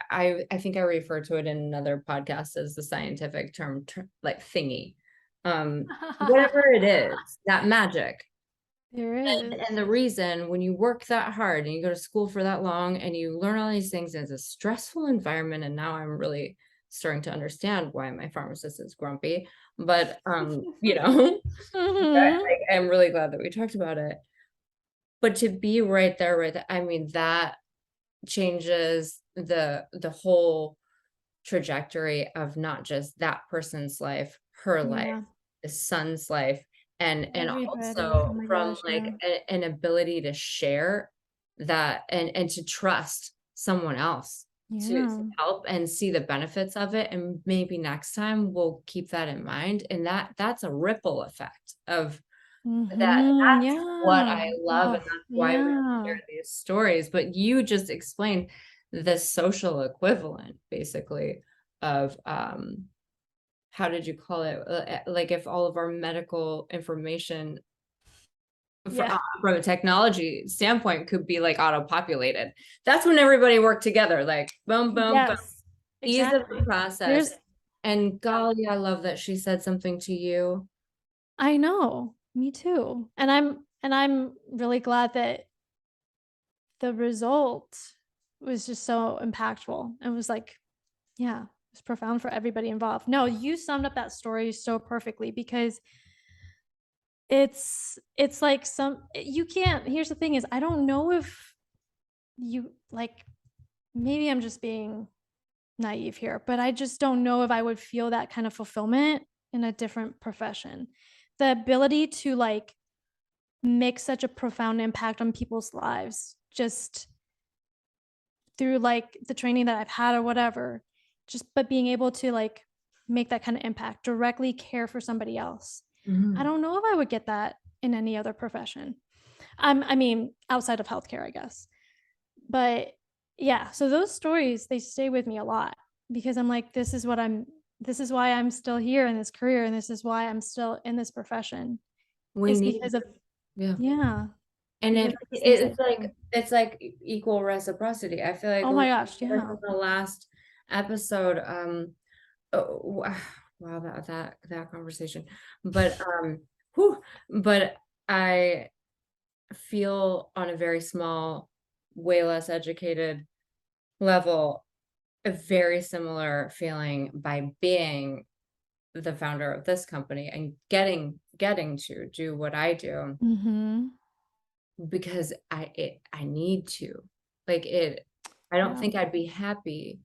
I think I refer to it in another podcast as the scientific term, like thingy. Whatever it is, that magic. There is. And the reason, when you work that hard and you go to school for that long and you learn all these things, it's a stressful environment. And now I'm really starting to understand why my pharmacist is grumpy. But Mhm. I'm really glad that we talked about it. But to be right there with, I mean, that changes the whole trajectory of not just that person's life, her life, Yeah. the son's life, and Everybody. Oh also my from gosh. like Yeah. an ability to share that, and to trust someone else to Yeah. help and see the benefits of it, and maybe next time we'll keep that in mind, and that's a ripple effect of Mhm. that's what Yeah. I love, and Oh, that's why we yeah. share these stories. But you just explained the social equivalent, basically, of how did you call it? Like if all of our medical information Yeah. from a technology standpoint could be like auto-populated. That's when everybody worked together, like boom, boom, boom, Yes. ease of the Exactly. process. There's And yeah. golly, I love that she said something to you. I know. Me too. And I'm really glad that the result was just so impactful and was like, yeah, it's profound for everybody involved. No, you summed up that story so perfectly, because it's like you can't. Here's the thing is, I don't know if you like, maybe I'm just being naive here, but I just don't know if I would feel that kind of fulfillment in a different profession. The ability to like make such a profound impact on people's lives just through like the training that I've had or whatever, just but being able to like make that kind of impact, directly care for somebody else. I Mhm. don't know if I would get that in any other profession. I mean, outside of healthcare, I guess. But yeah, so those stories, they stay with me a lot, because I'm like, this is why I'm still here in this career, and this is why I'm still in this profession. We It's need, because of, yeah. yeah, And because it, of these things that it's like do. it's like equal reciprocity. I feel like Oh my gosh, like yeah. in the last episode, oh, wow, that conversation. But whew, but I feel on a very small, way less educated level, a very similar feeling by being the founder of this company and getting to do what I do. Mhm. Because I need to. Like it I don't Yeah. think I'd be happy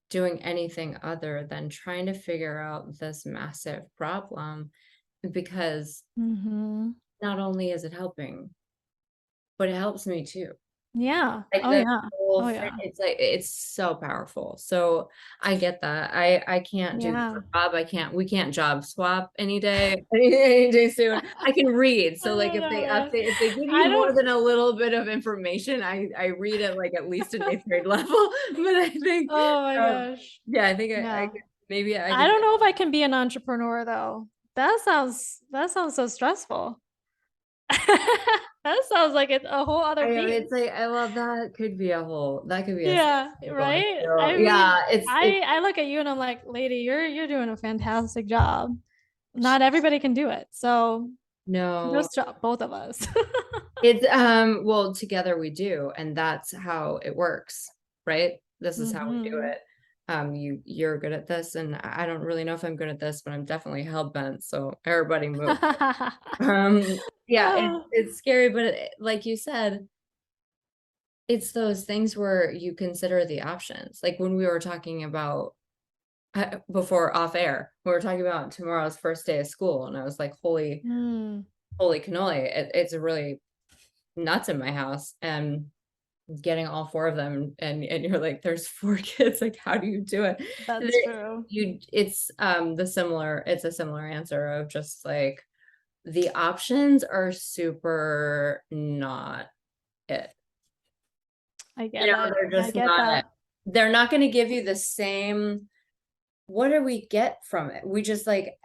doing anything other than trying to figure out this massive problem, because Mhm. not only is it helping, but it helps me too. Yeah. Like Oh the yeah. whole Oh thing, yeah. it's so powerful. So I get that. I can't do the Yeah. job. We can't job swap any day, any day soon. I can read. So Oh like my god. if they give you I more don't than a little bit of information, I read it like at least an eighth grade level. But I think Oh my um gosh. yeah, I think I Yeah. could, maybe I I could. don't know if I can be an entrepreneur though. That sounds so stressful. That sounds like it's a whole other I know beast. it's like well, that could be a sales Yeah, cycle. I right? feel I mean, yeah, it's I look at you and I'm like, lady, you're doing a fantastic job. Not everybody can do it. So no. kudos to both of us. It's well, together we do, and that's how it works, right? This is how we do Mhm. it. You're good at this, and I don't really know if I'm good at this, but I'm definitely hell bent. So everybody move. Um, Yeah, it's scary, but like you said, it's those things where you consider the options. Like when we were talking about before off air, we were talking about tomorrow's first day of school, and I was like, holy cannoli, it's really nuts in my house, and getting all 4 of them, and you're like, there's 4 kids, like, how do you do it? That's true. It's a similar answer of just like the options are super not it. I get it. They're I just get not it. that. They're not going to give you the same. What do we get from it? We just like,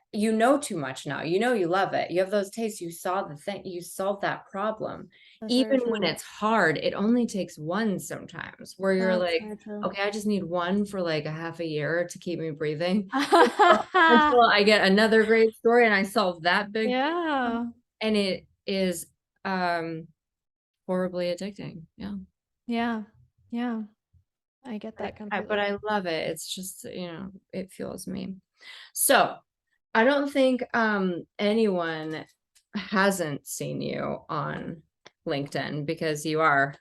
too much now. You love it. You have those tastes. You saw the thing. You solved that problem. That's very Even when true. it's hard, it only takes one sometimes where you're That's like, very true. okay, I just need one for like a half a year to keep me breathing until I get another great story and I solve that big problem. Yeah. And it is horribly addicting. Yeah. Yeah. Yeah. I get that But completely. I love it. It's just, it fuels me. So I don't think anyone hasn't seen you on LinkedIn because you're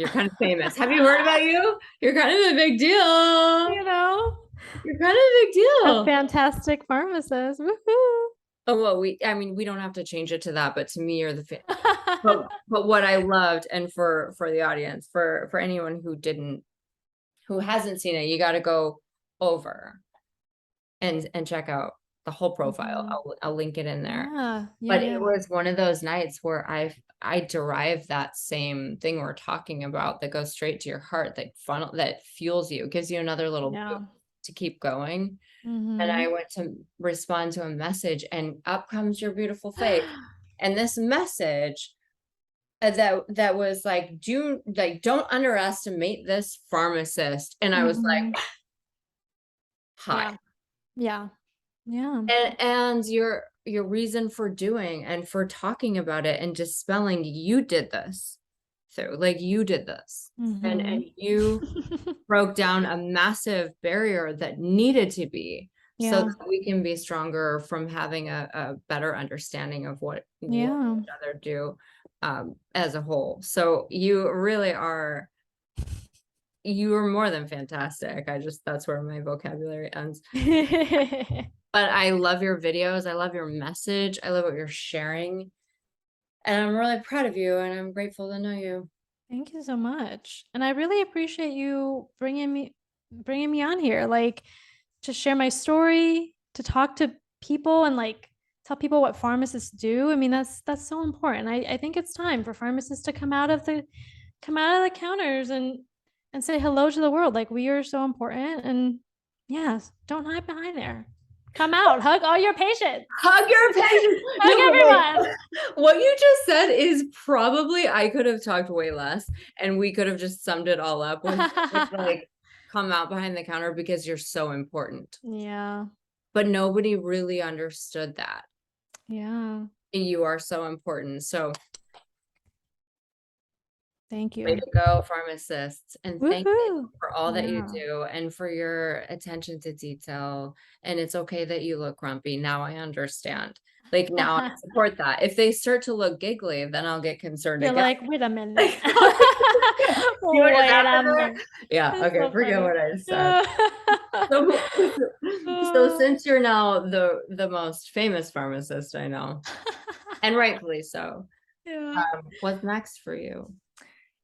kind of famous. Have you heard about you? You're kind of a big deal. You know, You're kind of a big a deal. fantastic pharmacist. Woohoo. Oh, well, we don't have to change it to that, but to me, you're the fan. But what I loved, and for the audience, for anyone who hasn't seen it, you got to go over and check out the whole profile. I'll link it in there. Yeah. Yeah. But it Yeah. was one of those nights where I derived that same thing we're talking about that goes straight to your heart, that fuels you, gives you another little Yeah. boost to keep going. And I Mm-hmm. went to respond to a message, and up comes your beautiful face. And this message that was like, don't underestimate this pharmacist. And I was like, hi. Yeah. Yeah. Yeah. And your reason for doing and for talking about it and dispelling, you did this. So like you did this. And you broke down a massive barrier that needed to be, so Yeah. that we can be stronger from having a better understanding of what Yeah. each other do as a whole. So you really are, you are more than fantastic. That's where my vocabulary ends. But I love your videos. I love your message. I love what you're sharing. And I'm really proud of you, and I'm grateful to know you. Thank you so much. And I really appreciate you bringing me on here, like to share my story, to talk to people and like tell people what pharmacists do. I mean, that's so important. I think it's time for pharmacists to come out of the counters and say hello to the world. Like we are so important. And yes, don't hide behind there. Come out, hug all your patients. Hug your patients. Hug everyone. What you just said is probably, I could have talked way less, and we could have just summed it all up with like, come out behind the counter because you're so important. Yeah. But nobody really understood that. Yeah. You are so important. So Thank way you. to go, pharmacists. And thank you Woohoo. for all that you Yeah. do and for your attention to detail. And it's okay that you look grumpy. Now I understand. Like now I support that. If they start to look giggly, then I'll get concerned You're again. like, wait a minute. Wait a minute. Yeah, That's okay, so forget funny. what I said. So since you're now the most famous pharmacist I know, and rightfully so, Yeah. what's next for you?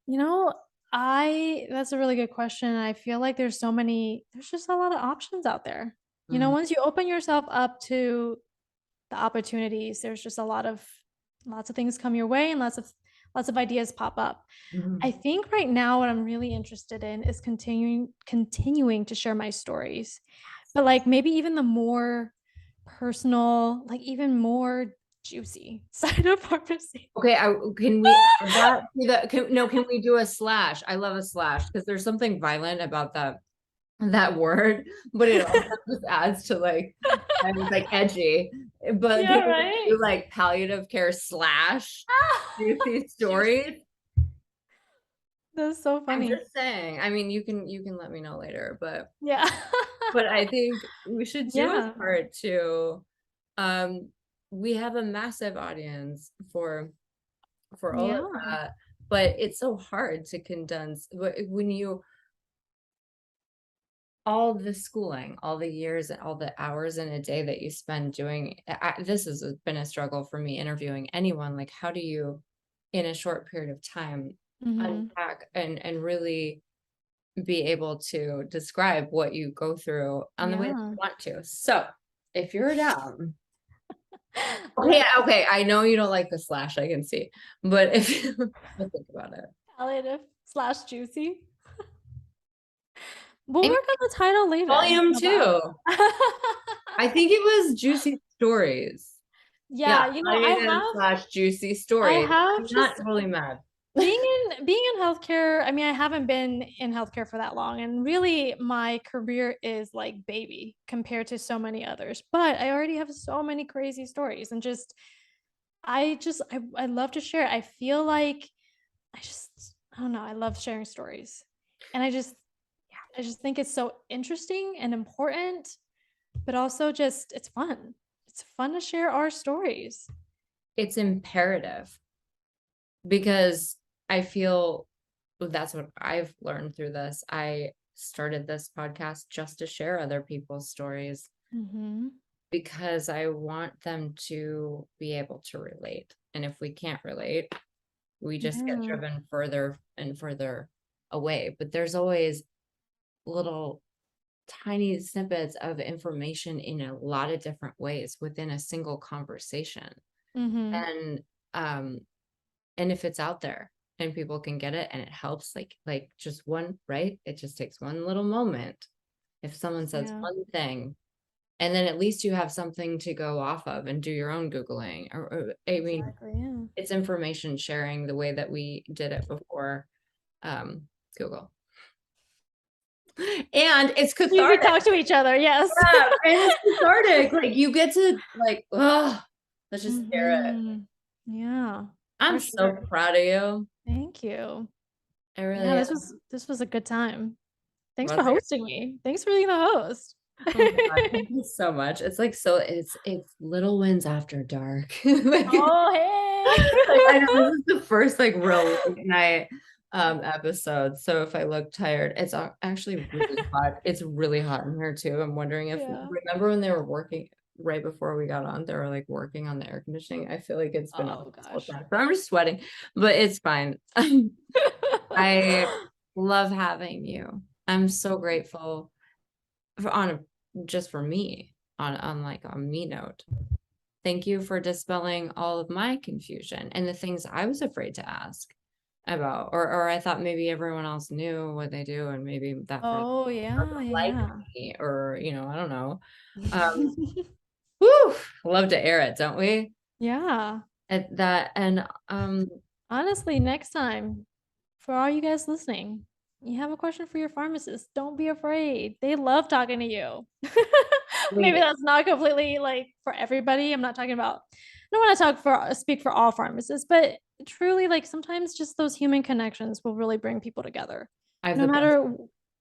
You know, that's a really good question. I feel like there's just a lot of options out there. You know, Mhm. once you open yourself up to the opportunities, there's just lots of things come your way and lots of ideas pop up. I Mhm. think right now what I'm really interested in is continuing to share my stories. But like maybe even the more personal, like even more juicy side of pharmacy. Okay, can we add that to can we do a slash? I love a slash because there's something violent about that word, but it also just adds to like, I was like edgy. But Yeah, can we right? do like palliative care slash juicy Juicy. stories? That's so I'm funny. just saying. I mean, you can let me know later, Yeah. but I think we should do a Yeah. part two. Um, we have a massive audience for for all of Yeah. that. But it's so hard to condense when you all the schooling, all the years, all the hours in a day that you spend doing this has been a struggle for me interviewing anyone. Like, how do you, in a short period of time, Mhm. unpack and really be able to describe what you go through on the way that Yeah. you want to? So, if you're down, okay, Let's okay, I know you don't like the slash, I can see, but if you think about it, palliative slash juicy. We'll and work on the title later. volume How about? two, I think it was Juicy Stories. Yeah, Yeah, palliative slash juicy I stories. have I'm not just really mad. being in healthcare. I mean, I haven't been in healthcare for that long, and really my career is like baby compared to so many others. But I already have so many crazy stories, and I love to share. I feel like I don't know, I love sharing stories. And I just think it's so interesting and important, but also just it's fun. It's fun to share our stories. It's imperative because I feel that's what I've learned through this. I started this podcast just to share other people's stories Mm-hmm. because I want them to be able to relate. And if we can't relate, we just get Yeah. driven further and further away. But there's always little tiny snippets of information in a lot of different ways within a single conversation. Mm-hmm. And um and if it's out there and people can get it and it helps, like just one, right, it just takes one little moment. If someone says Yeah. one thing, and then at least you have something to go off of and do your own googling, or I mean, Exactly. Yeah. it's information sharing the way that we did it before Google. And it's We cathartic. talk to each other. Yes. Yeah, and it's cathartic. Like, you get to, like, oh, let's just share it. Mm-hmm. Yeah, I'm for so sure. proud of you. Thank you. I Yeah, really this was a good time. Thanks was. for hosting me. Thanks for being the host. Oh my God, thank you so much. It's like, so it's little wins after dark. Like, Oh, hey. like, I know this is the first like real late night episode. So if I look tired, it's actually really hot. It's really hot in here too. I'm wondering if, Yeah. remember when they were working right before we got on, they were like working on the air conditioning. I feel like it's been on Oh this whole gosh. time. So I'm just sweating, but it's fine. I love having you. I'm so grateful on just for me, on like a me note. Thank you for dispelling all of my confusion and the things I was afraid to ask about, or I thought maybe everyone else knew what they do and maybe that person Oh yeah, doesn't like yeah. me, or I don't know. Yeah. Whew, love to air it, don't we? Yeah. At that, and Honestly, next time, for all you guys listening, you have a question for your pharmacist, don't be afraid. They love talking to you. Maybe wait, that's not completely like for everybody. I'm not talking about, I don't want to speak for all pharmacists, but truly, like sometimes just those human connections will really bring people together, I have no the best. matter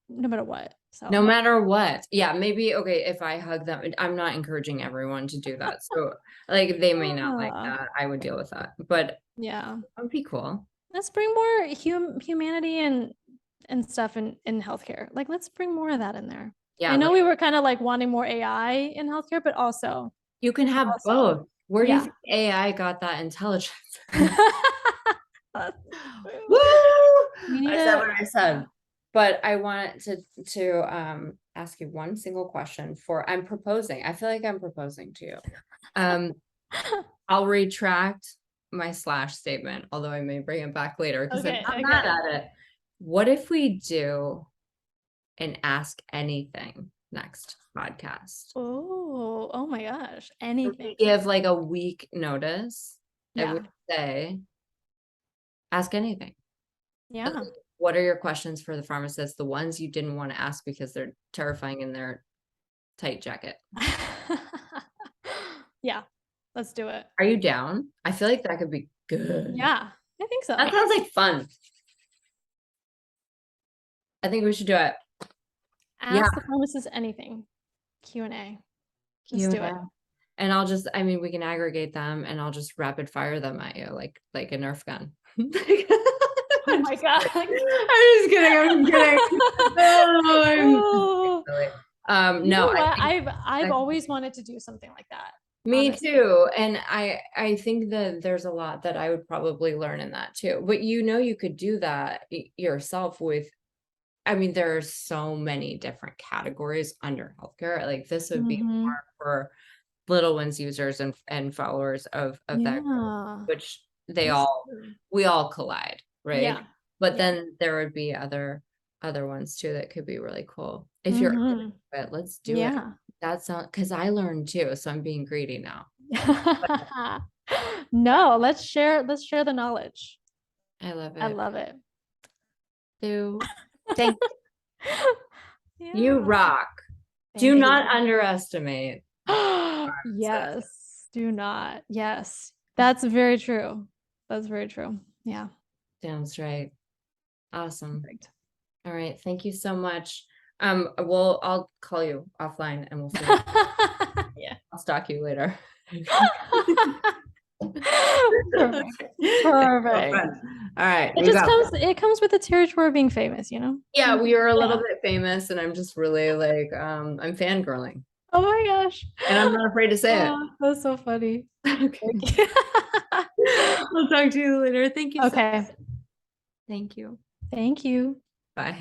no matter what. No So matter what. Yeah, maybe okay, if I hug them, I'm not encouraging everyone to do that. So like they may not like yeah, that. I would deal with that. But yeah. that would be cool. Let's bring more humanity and stuff in healthcare. Like let's bring more of that in there. I Yeah, know like we were kind of like wanting more AI in healthcare, but you can have also, both. Where do you yeah. think AI got that intelligence? That's Woo! true. We need I said what a I said. But I want to ask you one single question for I'm proposing. I feel like I'm proposing to you. Um, I'll retract my slash statement, although I may bring it back later because I'm okay, not mad okay. at it. What if we do an ask anything next podcast? Oh my gosh. We Anything. give like a week notice and we Yeah. say, ask anything. Yeah. What are your questions for the pharmacist? The ones you didn't want to ask because they're terrifying in their tight jacket. Yeah. Let's do it. Are you down? I feel like that could be good. Yeah. I think That so. sounds like fun. I think we should do it. Yeah. Ask the pharmacist anything. Q&A. Let's do it. Q&A. And I'll just, I mean, we can aggregate them and I'll just rapid fire them at you like a Nerf gun. Oh my God. I'm just kidding. I'm kidding. Oh. You No, know what? I think I've always wanted to do something like that. me Honestly. too. And I think that there's a lot that I would probably learn in that too. But you could do that yourself with, I mean, there are so many different categories under healthcare. Like this would be Mhm. more for Little Ones users and followers of that group, Yeah. which That's true. we all collide, right? Yeah. But Yeah. then there would be other ones too that could be really cool. If you're open Mhm. to it, let's do it. Yeah. That's not because I learned too, so I'm being greedy now. No, let's share the knowledge. I love I it. love it. Thank you, Yeah. rock. Do Thank not you. underestimate. Yes, do not. Yes. That's very true. That's very true. Yeah. Sounds right. Awesome. Perfect. All right. Thank you so much. I'll call you offline and we'll figure. Yeah. I'll stalk you later. Perfect. Perfect. All right. It comes with the territory of being famous, you know? Yeah, we are a little Yeah. bit famous and I'm just really like, I'm fangirling Oh my gosh. and I'm not afraid to say it. Oh, that's so funny. Okay. Thank you. I'll talk to you later. Thank you so much. Okay. Thank you. Thank you. Bye.